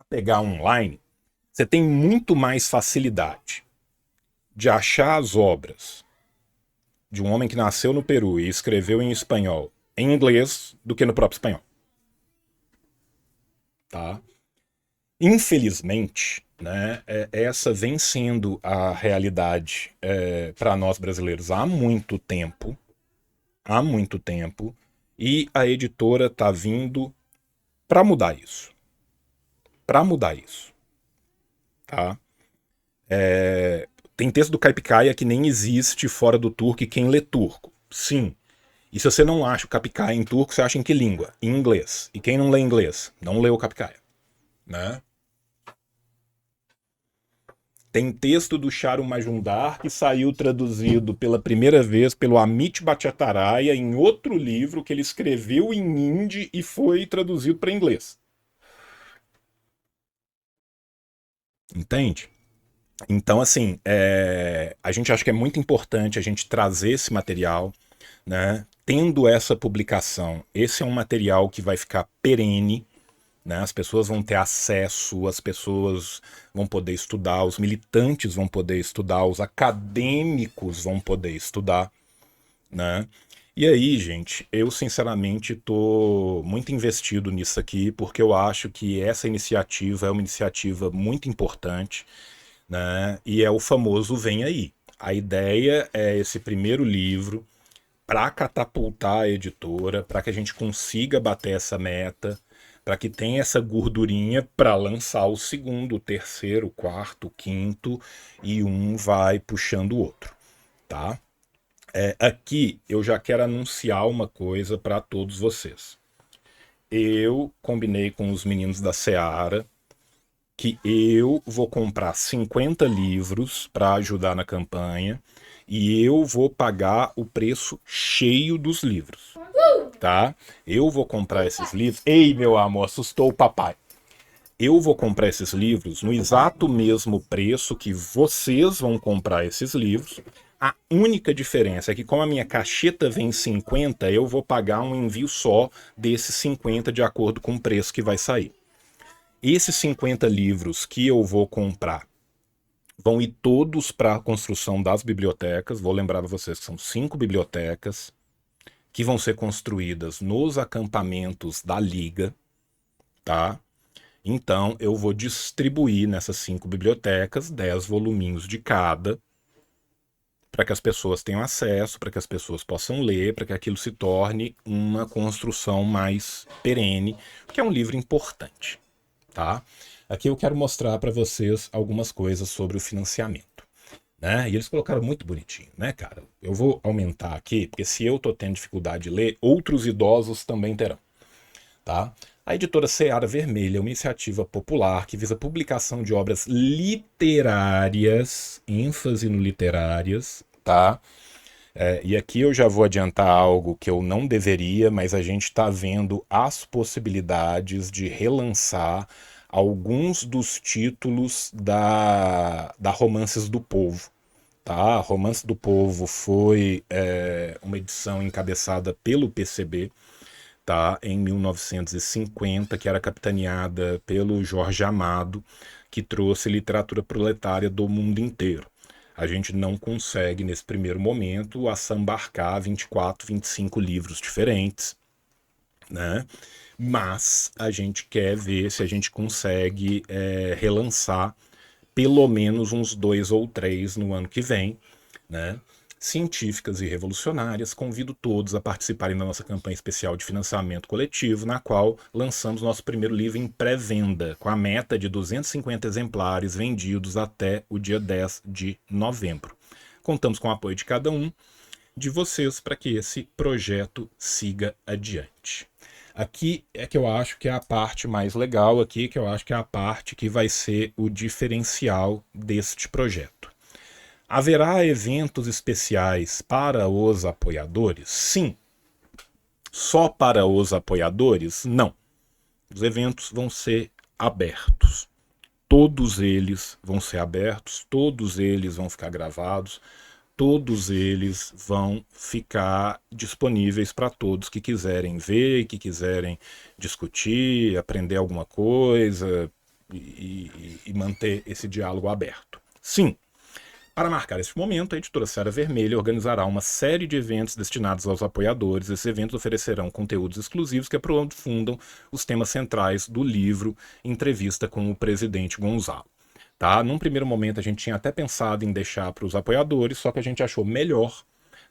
pegar online, você tem muito mais facilidade de achar as obras de um homem que nasceu no Peru e escreveu em espanhol, em inglês, do que no próprio espanhol. Tá? Infelizmente, né, essa vem sendo a realidade para nós brasileiros há muito tempo, e a editora está vindo para mudar isso. Tá? Tem texto do Caipicáia que nem existe fora do turco e quem lê turco. Sim. E se você não acha o Caipicáia em turco, você acha em que língua? Em inglês. E quem não lê inglês? Não lê o Caipicáia. Né? Tem texto do Charo Majumdar que saiu traduzido pela primeira vez pelo Amit Bhattacharya em outro livro que ele escreveu em hindi e foi traduzido para inglês. Entende? Então, assim, a gente acha que é muito importante a gente trazer esse material, né? Tendo essa publicação, esse é um material que vai ficar perene, né? As pessoas vão ter acesso, as pessoas vão poder estudar, os militantes vão poder estudar, os acadêmicos vão poder estudar, né? E aí, gente, eu sinceramente estou muito investido nisso aqui, porque eu acho que essa iniciativa é uma iniciativa muito importante, né? E é o famoso Vem Aí. A ideia é esse primeiro livro para catapultar a editora, para que a gente consiga bater essa meta, para que tenha essa gordurinha para lançar o segundo, o terceiro, o quarto, o quinto, e um vai puxando o outro, tá? Aqui eu já quero anunciar uma coisa para todos vocês. Eu combinei com os meninos da Seara que eu vou comprar 50 livros para ajudar na campanha e eu vou pagar o preço cheio dos livros, tá? Eu vou comprar esses livros. Ei, meu amor, assustou o papai. Eu vou comprar esses livros no exato mesmo preço que vocês vão comprar esses livros. A única diferença é que, como a minha cacheta vem em 50, eu vou pagar um envio só desses 50 de acordo com o preço que vai sair. Esses 50 livros que eu vou comprar vão ir todos para a construção das bibliotecas. Vou lembrar para vocês que são 5 bibliotecas que vão ser construídas nos acampamentos da Liga, tá? Então, eu vou distribuir nessas 5 bibliotecas 10 voluminhos de cada, para que as pessoas tenham acesso, para que as pessoas possam ler, para que aquilo se torne uma construção mais perene, porque é um livro importante, tá? Aqui eu quero mostrar para vocês algumas coisas sobre o financiamento, né? E eles colocaram muito bonitinho, né, cara? Eu vou aumentar aqui, porque se eu tô tendo dificuldade de ler, outros idosos também terão, tá? A editora Seara Vermelha é uma iniciativa popular que visa a publicação de obras literárias, ênfase no literárias, tá? E aqui eu já vou adiantar algo que eu não deveria, mas a gente está vendo as possibilidades de relançar alguns dos títulos da Romances do Povo. Tá? Romance do Povo foi uma edição encabeçada pelo PCB, tá? Em 1950, que era capitaneada pelo Jorge Amado, que trouxe literatura proletária do mundo inteiro. A gente não consegue, nesse primeiro momento, assambarcar 24, 25 livros diferentes, né? Mas a gente quer ver se a gente consegue relançar pelo menos uns 2 ou 3 no ano que vem, né? Científicas e revolucionárias. Convido todos a participarem da nossa campanha especial de financiamento coletivo, na qual lançamos nosso primeiro livro em pré-venda, com a meta de 250 exemplares vendidos até o dia 10 de novembro. Contamos com o apoio de cada um de vocês para que esse projeto siga adiante. Aqui é que eu acho que é a parte mais legal, aqui que eu acho que é a parte que vai ser o diferencial deste projeto. Haverá eventos especiais para os apoiadores? Sim. Só para os apoiadores? Não. Os eventos vão ser abertos. Todos eles vão ser abertos, todos eles vão ficar gravados, todos eles vão ficar disponíveis para todos que quiserem ver, que quiserem discutir, aprender alguma coisa e manter esse diálogo aberto. Sim. Para marcar este momento, a editora Seara Vermelha organizará uma série de eventos destinados aos apoiadores. Esses eventos oferecerão conteúdos exclusivos que aprofundam os temas centrais do livro Entrevista com o Presidente Gonzalo. Tá? Num primeiro momento, a gente tinha até pensado em deixar para os apoiadores, só que a gente achou melhor,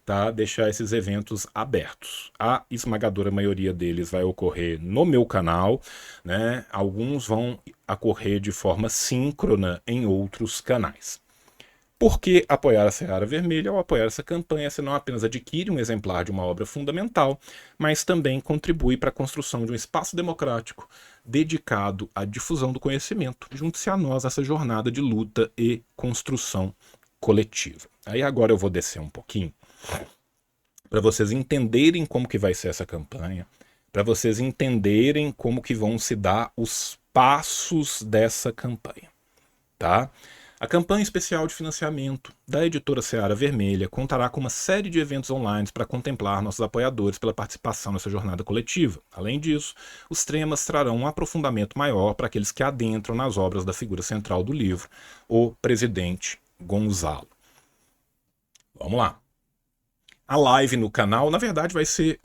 tá, deixar esses eventos abertos. A esmagadora maioria deles vai ocorrer no meu canal, né? Alguns vão ocorrer de forma síncrona em outros canais. Por que apoiar a Seara Vermelha? Ao apoiar essa campanha, você não apenas adquire um exemplar de uma obra fundamental, mas também contribui para a construção de um espaço democrático dedicado à difusão do conhecimento. Junte-se a nós nessa jornada de luta e construção coletiva. Aí agora eu vou descer um pouquinho para vocês entenderem como que vai ser essa campanha, para vocês entenderem como que vão se dar os passos dessa campanha, tá? A campanha especial de financiamento da editora Seara Vermelha contará com uma série de eventos online para contemplar nossos apoiadores pela participação nessa jornada coletiva. Além disso, os temas trarão um aprofundamento maior para aqueles que adentram nas obras da figura central do livro, o Presidente Gonzalo. Vamos lá. A live no canal, na verdade, vai ser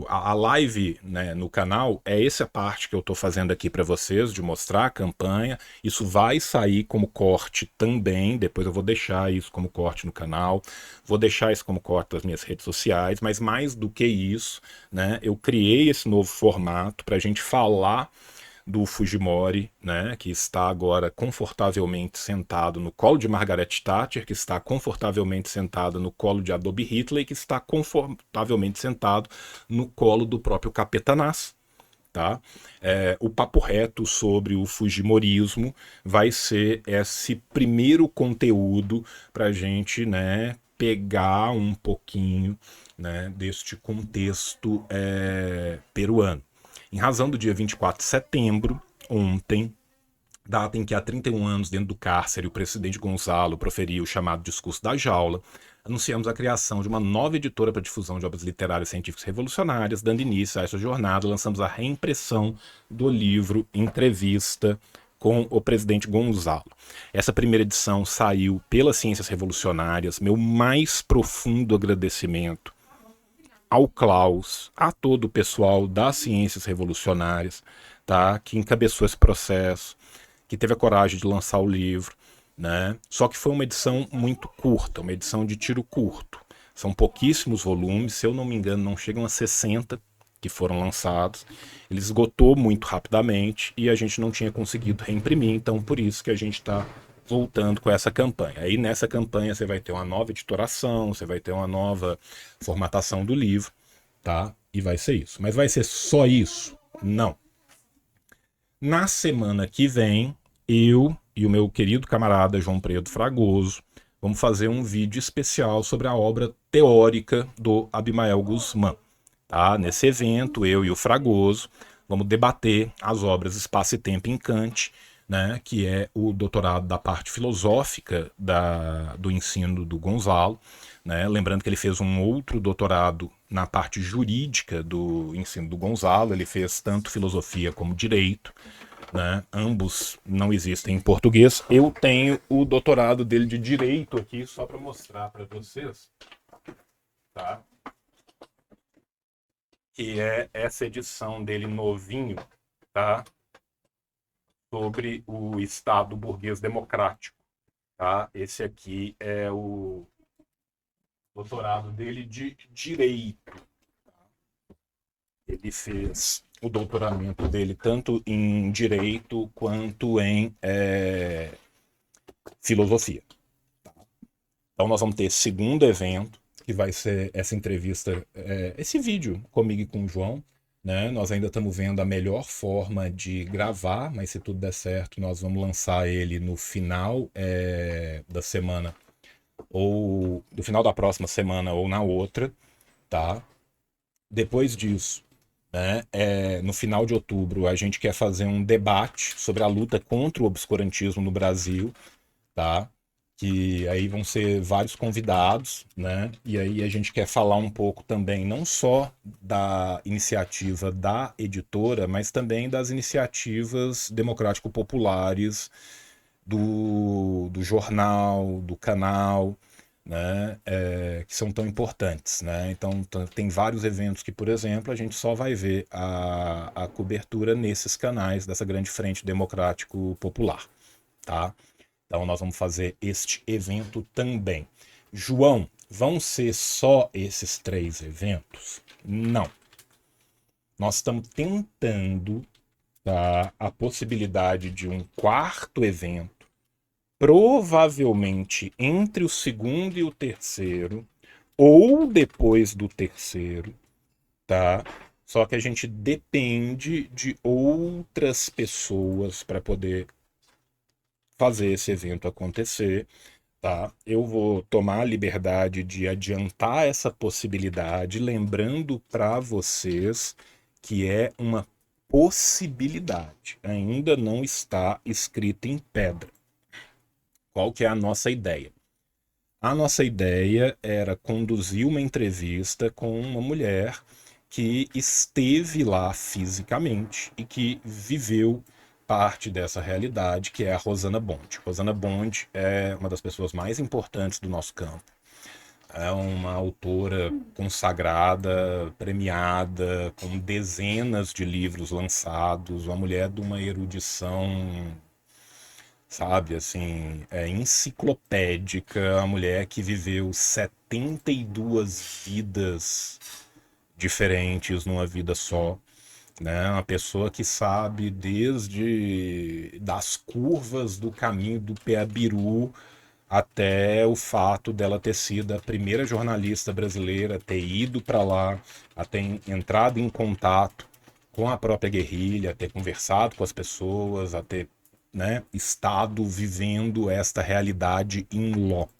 a live, né, no canal, é essa parte que eu estou fazendo aqui para vocês, de mostrar a campanha. Isso vai sair como corte também, depois eu vou deixar isso como corte no canal, vou deixar isso como corte nas minhas redes sociais, mas mais do que isso, né, eu criei esse novo formato para a gente falar do Fujimori, né, que está agora confortavelmente sentado no colo de Margaret Thatcher, que está confortavelmente sentado no colo de Adolf Hitler e que está confortavelmente sentado no colo do próprio Capeta Nas, tá? O papo reto sobre o fujimorismo vai ser esse primeiro conteúdo para a gente, né, pegar um pouquinho, né, deste contexto peruano. Em razão do dia 24 de setembro, ontem, data em que há 31 anos dentro do cárcere o presidente Gonzalo proferiu o chamado discurso da jaula, anunciamos a criação de uma nova editora para difusão de obras literárias e científicas revolucionárias. Dando início a essa jornada, lançamos a reimpressão do livro Entrevista com o presidente Gonzalo. Essa primeira edição saiu pelas Ciências Revolucionárias. Meu mais profundo agradecimento ao Klaus, a todo o pessoal das Ciências Revolucionárias, tá, que encabeçou esse processo, que teve a coragem de lançar o livro, né? Só que foi uma edição muito curta, uma edição de tiro curto. São pouquíssimos volumes, se eu não me engano, não chegam a 60 que foram lançados. Ele esgotou muito rapidamente e a gente não tinha conseguido reimprimir, então por isso que a gente está voltando com essa campanha. Aí nessa campanha você vai ter uma nova editoração, você vai ter uma nova formatação do livro, tá? E vai ser isso. Mas vai ser só isso? Não. Na semana que vem, eu e o meu querido camarada João Preto Fragoso vamos fazer um vídeo especial sobre a obra teórica do Abimael Guzmán. Tá? Nesse evento, eu e o Fragoso vamos debater as obras Espaço e Tempo em Kant, né, que é o doutorado da parte filosófica do ensino do Gonzalo. Né? Lembrando que ele fez um outro doutorado na parte jurídica do ensino do Gonzalo, ele fez tanto filosofia como direito, né? Ambos não existem em português. Eu tenho o doutorado dele de direito aqui, só para mostrar para vocês, tá? Que é essa edição dele novinho, tá? Sobre o Estado burguês democrático, tá? Esse aqui é o doutorado dele de direito. Ele fez o doutoramento dele tanto em direito quanto em filosofia. Então nós vamos ter esse segundo evento, que vai ser essa entrevista, esse vídeo comigo e com o João. Né? Nós ainda estamos vendo a melhor forma de gravar, mas se tudo der certo, nós vamos lançar ele no final da semana, ou no final da próxima semana ou na outra, tá? Depois disso, né, no final de outubro, a gente quer fazer um debate sobre a luta contra o obscurantismo no Brasil, tá? Que aí vão ser vários convidados, né? E aí a gente quer falar um pouco também, não só da iniciativa da editora, mas também das iniciativas democrático-populares do jornal, do canal, né, que são tão importantes, né? Então tem vários eventos que, por exemplo, a gente só vai ver a cobertura nesses canais dessa grande frente democrático popular, tá? Então nós vamos fazer este evento também. João, vão ser só esses 3 eventos? Não. Nós estamos tentando, tá, a possibilidade de um 4º evento, provavelmente entre o 2º e o 3º, ou depois do 3º, tá? Só que a gente depende de outras pessoas para poder fazer esse evento acontecer, tá? Eu vou tomar a liberdade de adiantar essa possibilidade, lembrando para vocês que é uma possibilidade, ainda não está escrita em pedra. Qual que é a nossa ideia? A nossa ideia era conduzir uma entrevista com uma mulher que esteve lá fisicamente e que viveu parte dessa realidade, que é a Rosana Bond. Rosana Bond é uma das pessoas mais importantes do nosso campo. É uma autora consagrada, premiada, com dezenas de livros lançados, uma mulher de uma erudição, sabe, assim, enciclopédica, uma mulher que viveu 72 vidas diferentes numa vida só. Né? Uma pessoa que sabe desde das curvas do caminho do Peabiru até o fato dela ter sido a primeira jornalista brasileira, ter ido para lá, a ter entrado em contato com a própria guerrilha, a ter conversado com as pessoas, a ter, né, estado vivendo esta realidade in loco.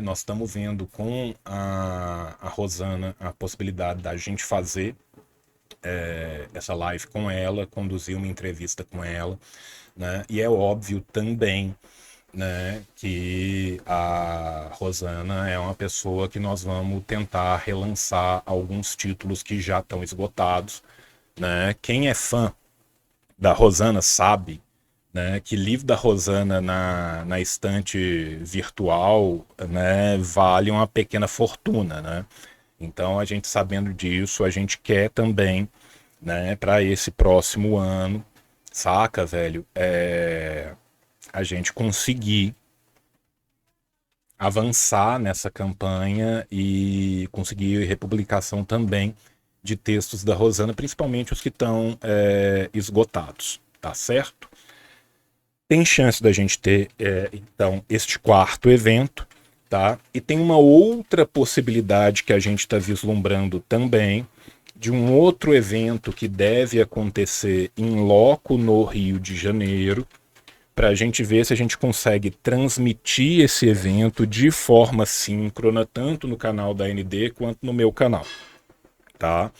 Nós estamos vendo com a Rosana a possibilidade da gente fazer essa live com ela, conduzir uma entrevista com ela, né? E é óbvio também, né, que a Rosana é uma pessoa que nós vamos tentar relançar alguns títulos que já estão esgotados, né? Quem é fã da Rosana sabe, né, que livro da Rosana na estante virtual, né, vale uma pequena fortuna, né? Então, a gente sabendo disso, a gente quer também, né, para esse próximo ano, saca, velho? A gente conseguir avançar nessa campanha e conseguir republicação também de textos da Rosana, principalmente os que estão esgotados, tá certo? Tem chance da gente ter, então, este quarto evento, tá? E tem uma outra possibilidade que a gente está vislumbrando também, de um outro evento que deve acontecer em loco no Rio de Janeiro, para a gente ver se a gente consegue transmitir esse evento de forma síncrona, tanto no canal da ND quanto no meu canal, tá?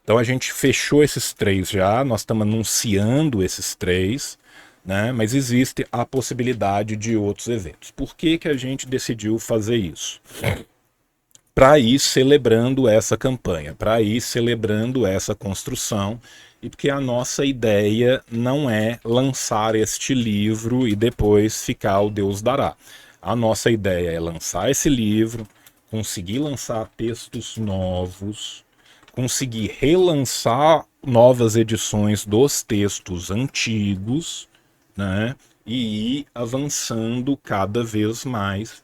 Então a gente fechou esses 3 já, nós estamos anunciando esses 3, né? Mas existe a possibilidade de outros eventos. Por que que a gente decidiu fazer isso? Para ir celebrando essa campanha, para ir celebrando essa construção, e porque a nossa ideia não é lançar este livro e depois ficar o Deus dará. A nossa ideia é lançar esse livro, conseguir lançar textos novos, conseguir relançar novas edições dos textos antigos, né? E ir avançando cada vez mais,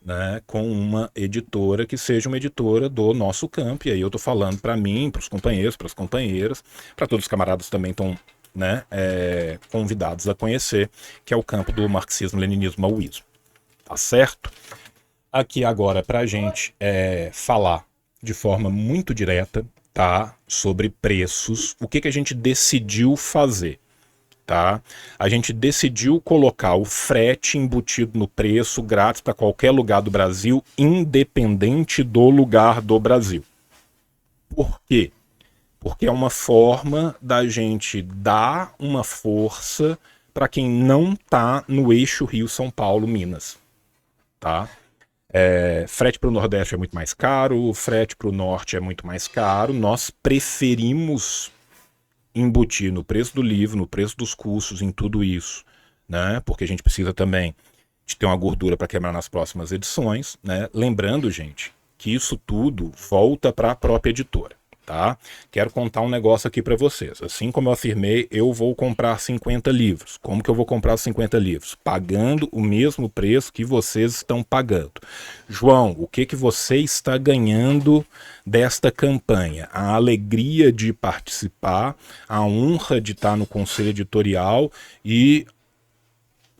né, com uma editora que seja uma editora do nosso campo. E aí eu tô falando para mim, para os companheiros, para as companheiras, para todos os camaradas também estão, né, convidados a conhecer, que é o campo do marxismo-leninismo-maoísmo. Tá certo? Aqui agora para a gente falar de forma muito direta, tá, sobre preços, o que que a gente decidiu fazer. Tá? A gente decidiu colocar o frete embutido no preço grátis para qualquer lugar do Brasil, independente do lugar do Brasil. Por quê? Porque é uma forma da gente dar uma força para quem não está no eixo Rio-São Paulo-Minas. Tá? Frete para o Nordeste é muito mais caro, frete para o Norte é muito mais caro. Nós preferimos embutir no preço do livro, no preço dos cursos, em tudo isso, né? Porque a gente precisa também de ter uma gordura para quebrar nas próximas edições, né? Lembrando, gente, que isso tudo volta para a própria editora, tá? Quero contar um negócio aqui para vocês. Assim como eu afirmei, eu vou comprar 50 livros. Como que eu vou comprar os 50 livros? Pagando o mesmo preço que vocês estão pagando. João, o que que você está ganhando desta campanha? A alegria de participar, a honra de estar no conselho editorial e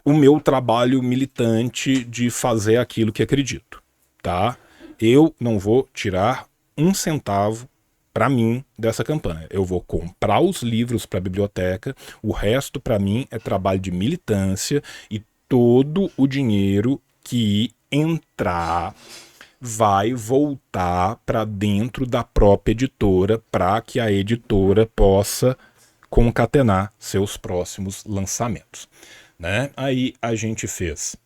o meu trabalho militante de fazer aquilo que acredito, tá? Eu não vou tirar um centavo para mim dessa campanha. Eu vou comprar os livros para a biblioteca, o resto para mim é trabalho de militância e todo o dinheiro que entrar vai voltar para dentro da própria editora para que a editora possa concatenar seus próximos lançamentos, né? Aí a gente fez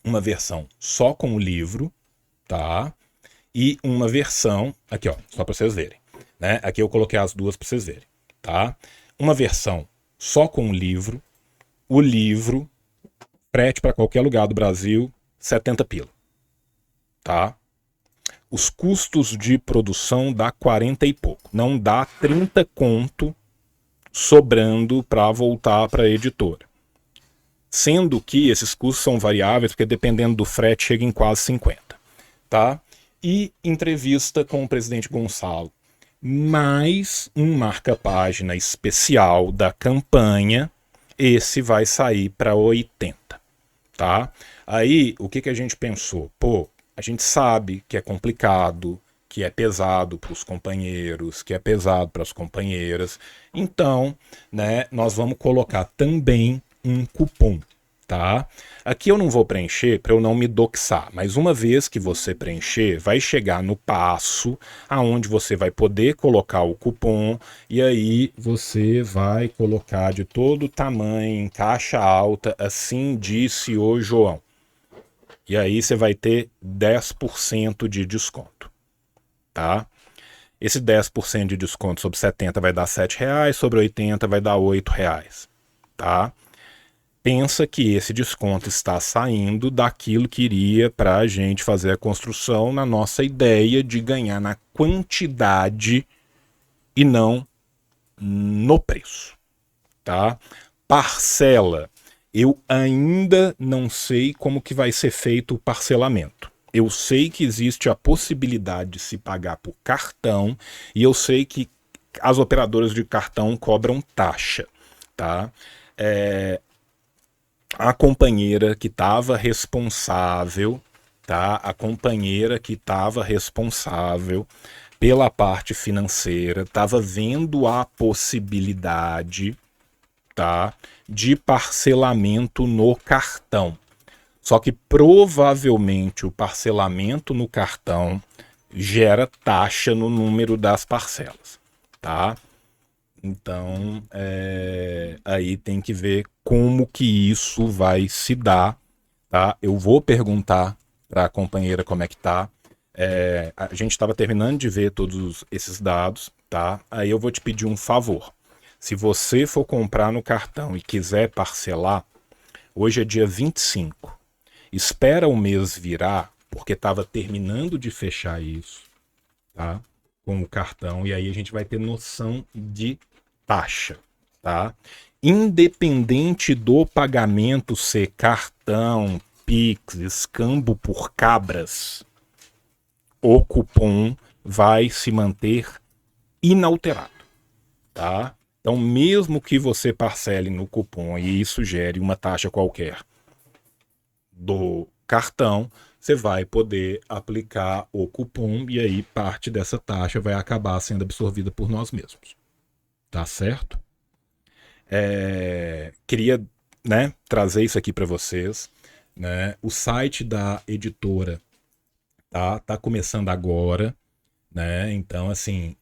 uma versão só com o livro, tá? E uma versão, aqui ó, só para vocês verem, né? Aqui eu coloquei as duas para vocês verem, tá? Uma versão só com o livro, frete para qualquer lugar do Brasil, 70 pila, tá? Os custos de produção dá 40 e pouco, não dá 30 conto sobrando para voltar para a editora. Sendo que esses custos são variáveis, porque dependendo do frete chega em quase 50, tá? E entrevista com o presidente Gonçalo, mais um marca-página especial da campanha, esse vai sair para 80, tá? Aí, o que que a gente pensou? Pô, a gente sabe que é complicado, que é pesado para os companheiros, que é pesado para as companheiras. Então, né, nós vamos colocar também um cupom, tá? Aqui eu não vou preencher para eu não me doxar, mas uma vez que você preencher, vai chegar no passo aonde você vai poder colocar o cupom e aí você vai colocar de todo tamanho, em caixa alta, assim disse o João. E aí você vai ter 10% de desconto, tá? Esse 10% de desconto sobre 70 vai dar R$7, sobre 80 vai dar R$8, tá? Pensa que esse desconto está saindo daquilo que iria para a gente fazer a construção na nossa ideia de ganhar na quantidade e não no preço, tá? Parcela. Eu ainda não sei como que vai ser feito o parcelamento. Eu sei que existe a possibilidade de se pagar por cartão e eu sei que as operadoras de cartão cobram taxa, tá? A companheira que estava responsável, tá? A companheira que estava responsável pela parte financeira estava vendo a possibilidade, tá, de parcelamento no cartão. Só que provavelmente o parcelamento no cartão gera taxa no número das parcelas, tá? Então, aí tem que ver como que isso vai se dar, tá? Eu vou perguntar para a companheira como é que tá. A gente estava terminando de ver todos esses dados, tá? Aí eu vou te pedir um favor. Se você for comprar no cartão e quiser parcelar, hoje é dia 25. Espera o mês virar, porque estava terminando de fechar isso, tá? Com o cartão, e aí a gente vai ter noção de taxa, tá? Independente do pagamento ser cartão, Pix, escambo por cabras, o cupom vai se manter inalterado, tá? Então, mesmo que você parcele no cupom e isso gere uma taxa qualquer do cartão, você vai poder aplicar o cupom e aí parte dessa taxa vai acabar sendo absorvida por nós mesmos. Tá certo? Queria, né, trazer isso aqui para vocês. Né? O site da editora tá começando agora. Né? Então, assim,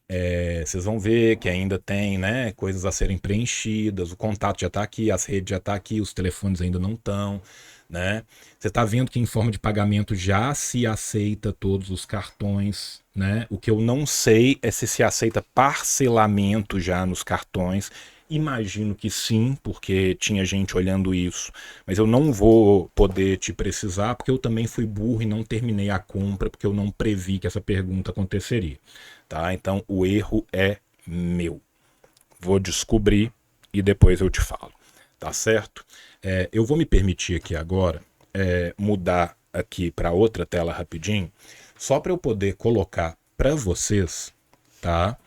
vocês vão ver que ainda tem, né, coisas a serem preenchidas, o contato já está aqui, as redes já estão aqui, os telefones ainda não estão. Né? Você está vendo que em forma de pagamento já se aceita todos os cartões. Né? O que eu não sei é se aceita parcelamento já nos cartões. Imagino que sim, porque tinha gente olhando isso. Mas eu não vou poder te precisar, porque eu também fui burro e não terminei a compra, porque eu não previ que essa pergunta aconteceria. Tá? Então o erro é meu. Vou descobrir e depois eu te falo. Tá certo? Eu vou me permitir aqui agora mudar aqui para outra tela rapidinho, só para eu poder colocar para vocês, tá?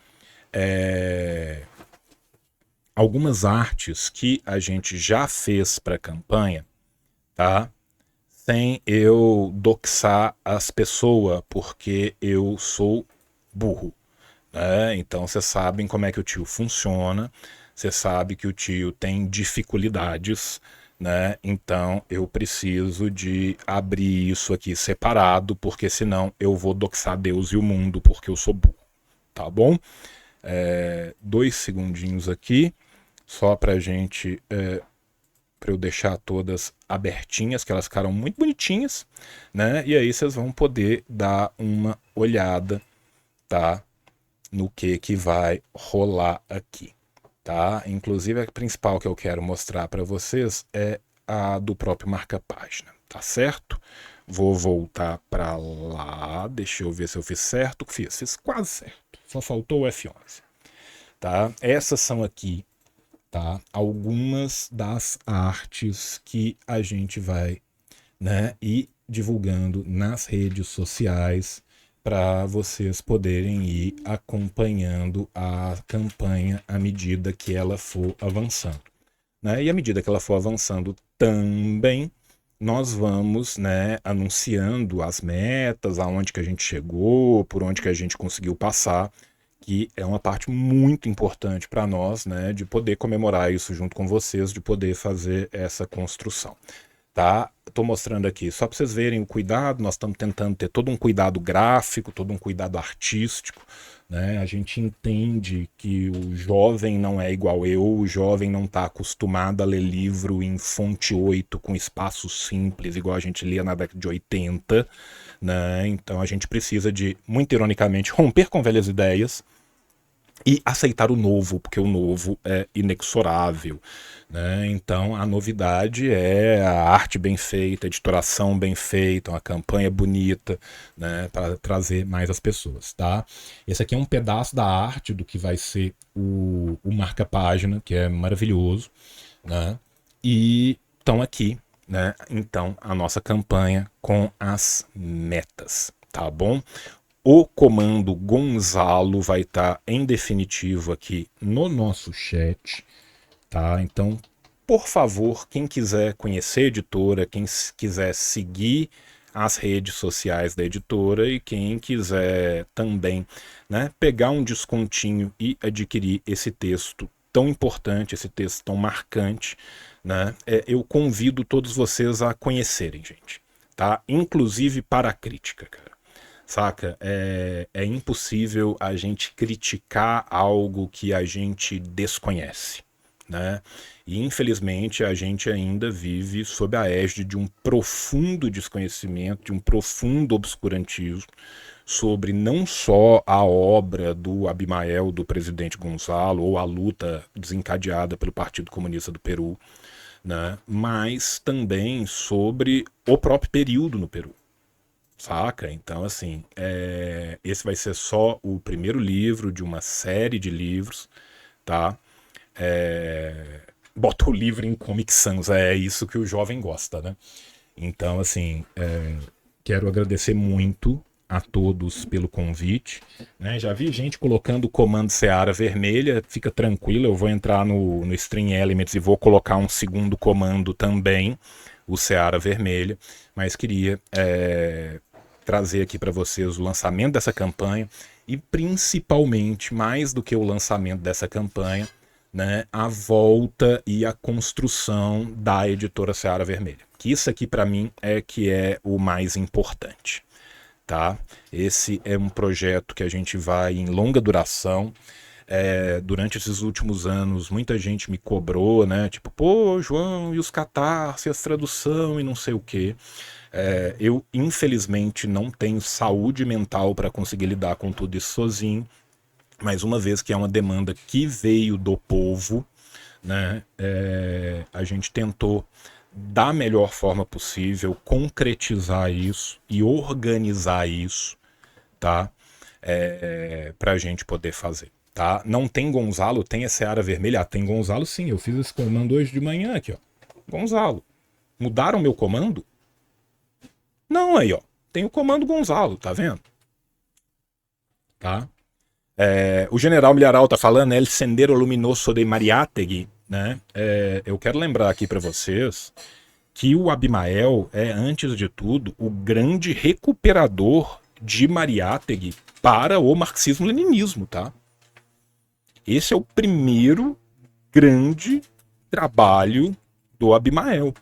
Algumas artes que a gente já fez para a campanha, tá? Sem eu doxar as pessoas, porque eu sou burro. Né? Então vocês sabem como é que o tio funciona, você sabe que o tio tem dificuldades, né? Então eu preciso de abrir isso aqui separado, porque senão eu vou doxar Deus e o mundo, porque eu sou burro. Tá bom? 2 segundinhos aqui, só pra gente, pra eu deixar todas abertinhas, que elas ficaram muito bonitinhas, né? E aí vocês vão poder dar uma olhada, tá? No que vai rolar aqui, tá? Inclusive a principal que eu quero mostrar para vocês é a do próprio marca-página, tá certo? Vou voltar para lá, deixa eu ver se eu fiz certo. Fiz quase certo, só faltou o F11, tá? Essas são aqui, tá? Algumas das artes que a gente vai, né, ir divulgando nas redes sociais para vocês poderem ir acompanhando a campanha à medida que ela for avançando. Né? E à medida que ela for avançando também, nós vamos, né, anunciando as metas, aonde que a gente chegou, por onde que a gente conseguiu passar, que é uma parte muito importante para nós, né, de poder comemorar isso junto com vocês, de poder fazer essa construção. Tá? Estou mostrando aqui só para vocês verem o cuidado. Nós estamos tentando ter todo um cuidado gráfico, todo um cuidado artístico, né? A gente entende que o jovem não é igual eu, o jovem não está acostumado a ler livro em fonte 8 com espaço simples, igual a gente lia na década de 80, né? Então a gente precisa de, muito ironicamente, romper com velhas ideias e aceitar o novo, porque o novo é inexorável, né? Então a novidade é a arte bem feita, a editoração bem feita, uma campanha bonita, né? Para trazer mais as pessoas, tá? Esse aqui é um pedaço da arte do que vai ser o marca-página, que é maravilhoso, né? E estão aqui, né? Então a nossa campanha com as metas, tá bom? O comando Gonzalo vai estar em definitivo aqui no nosso chat, tá? Então, por favor, quem quiser conhecer a editora, quem quiser seguir as redes sociais da editora e quem quiser também, né, pegar um descontinho e adquirir esse texto tão importante, esse texto tão marcante, né, eu convido todos vocês a conhecerem, gente, tá? Inclusive para a crítica, cara. Saca? É impossível a gente criticar algo que a gente desconhece, né? E infelizmente a gente ainda vive sob a égide de um profundo desconhecimento, de um profundo obscurantismo sobre não só a obra do Abimael, do presidente Gonzalo, ou a luta desencadeada pelo Partido Comunista do Peru, né? Mas também sobre o próprio período no Peru. Saca? Então, assim, esse vai ser só o primeiro livro de uma série de livros, tá? Bota o livro em Comic Sans, é isso que o jovem gosta, né? Então, assim, quero agradecer muito a todos pelo convite, né? Já vi gente colocando o comando Seara vermelha, fica tranquilo, eu vou entrar no Stream Elements e vou colocar um segundo comando também, o Seara vermelha, mas queria trazer aqui para vocês o lançamento dessa campanha e principalmente, mais do que o lançamento dessa campanha, né, a volta e a construção da editora Seara Vermelha. Que isso aqui para mim é que é o mais importante, tá? Esse é um projeto que a gente vai em longa duração. Durante esses últimos anos, muita gente me cobrou, né? Tipo, pô, João, e os catarse, as tradução e não sei o quê. Eu, infelizmente, não tenho saúde mental para conseguir lidar com tudo isso sozinho, mas uma vez que é uma demanda que veio do povo, né, a gente tentou, da melhor forma possível, concretizar isso e organizar isso, tá? Para a gente poder fazer. Tá? Não tem Gonzalo, tem a Seara Vermelha. Ah, tem Gonzalo sim, eu fiz esse comando hoje de manhã aqui, ó. Gonzalo. Mudaram meu comando? Não, aí, ó. Tem o comando Gonzalo, tá vendo? Tá? O general Milharal tá falando, El Sendero Luminoso de Mariátegui, né? Eu quero lembrar aqui para vocês que o Abimael é, antes de tudo, o grande recuperador de Mariátegui para o marxismo-leninismo, tá? Esse é o primeiro grande trabalho do Abimael,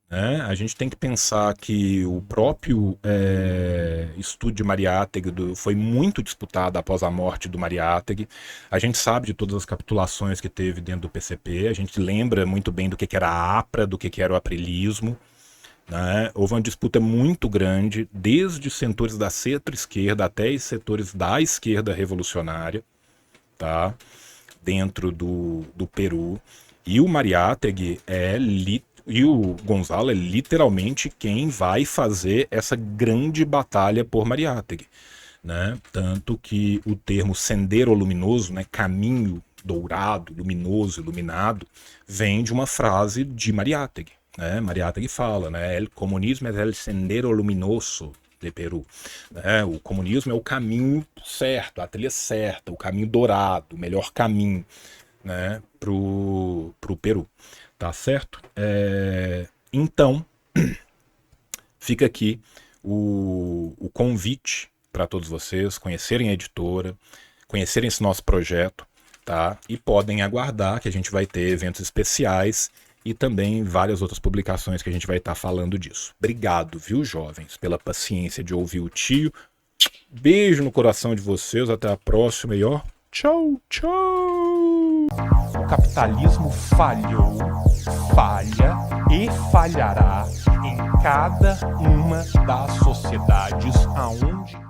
né? A gente tem que pensar que o próprio estudo de Mariátegui foi muito disputado após a morte do Mariátegui. A gente sabe de todas as capitulações que teve dentro do PCP, a gente lembra muito bem do que era a APRA, do que era o aprilismo, né? Houve uma disputa muito grande, desde os setores da centro-esquerda até os setores da esquerda revolucionária, tá? Dentro do Peru. E o Mariátegui e o Gonzalo é literalmente quem vai fazer essa grande batalha por Mariátegui, né? Tanto que o termo sendero luminoso, né, caminho dourado, luminoso, iluminado, vem de uma frase de Mariátegui, né? Mariátegui fala, né, el comunismo é el sendero luminoso de Peru, né? O comunismo é o caminho certo, a trilha certa, o caminho dourado, o melhor caminho, né, pro Peru, tá certo? Então, Fica aqui o convite para todos vocês conhecerem a editora, conhecerem esse nosso projeto, tá? E podem aguardar que a gente vai ter eventos especiais e também várias outras publicações que a gente vai estar falando disso. Obrigado, viu, jovens, pela paciência de ouvir o tio. Beijo no coração de vocês, até a próxima e ó, tchau, tchau! O capitalismo falhou, falha e falhará em cada uma das sociedades aonde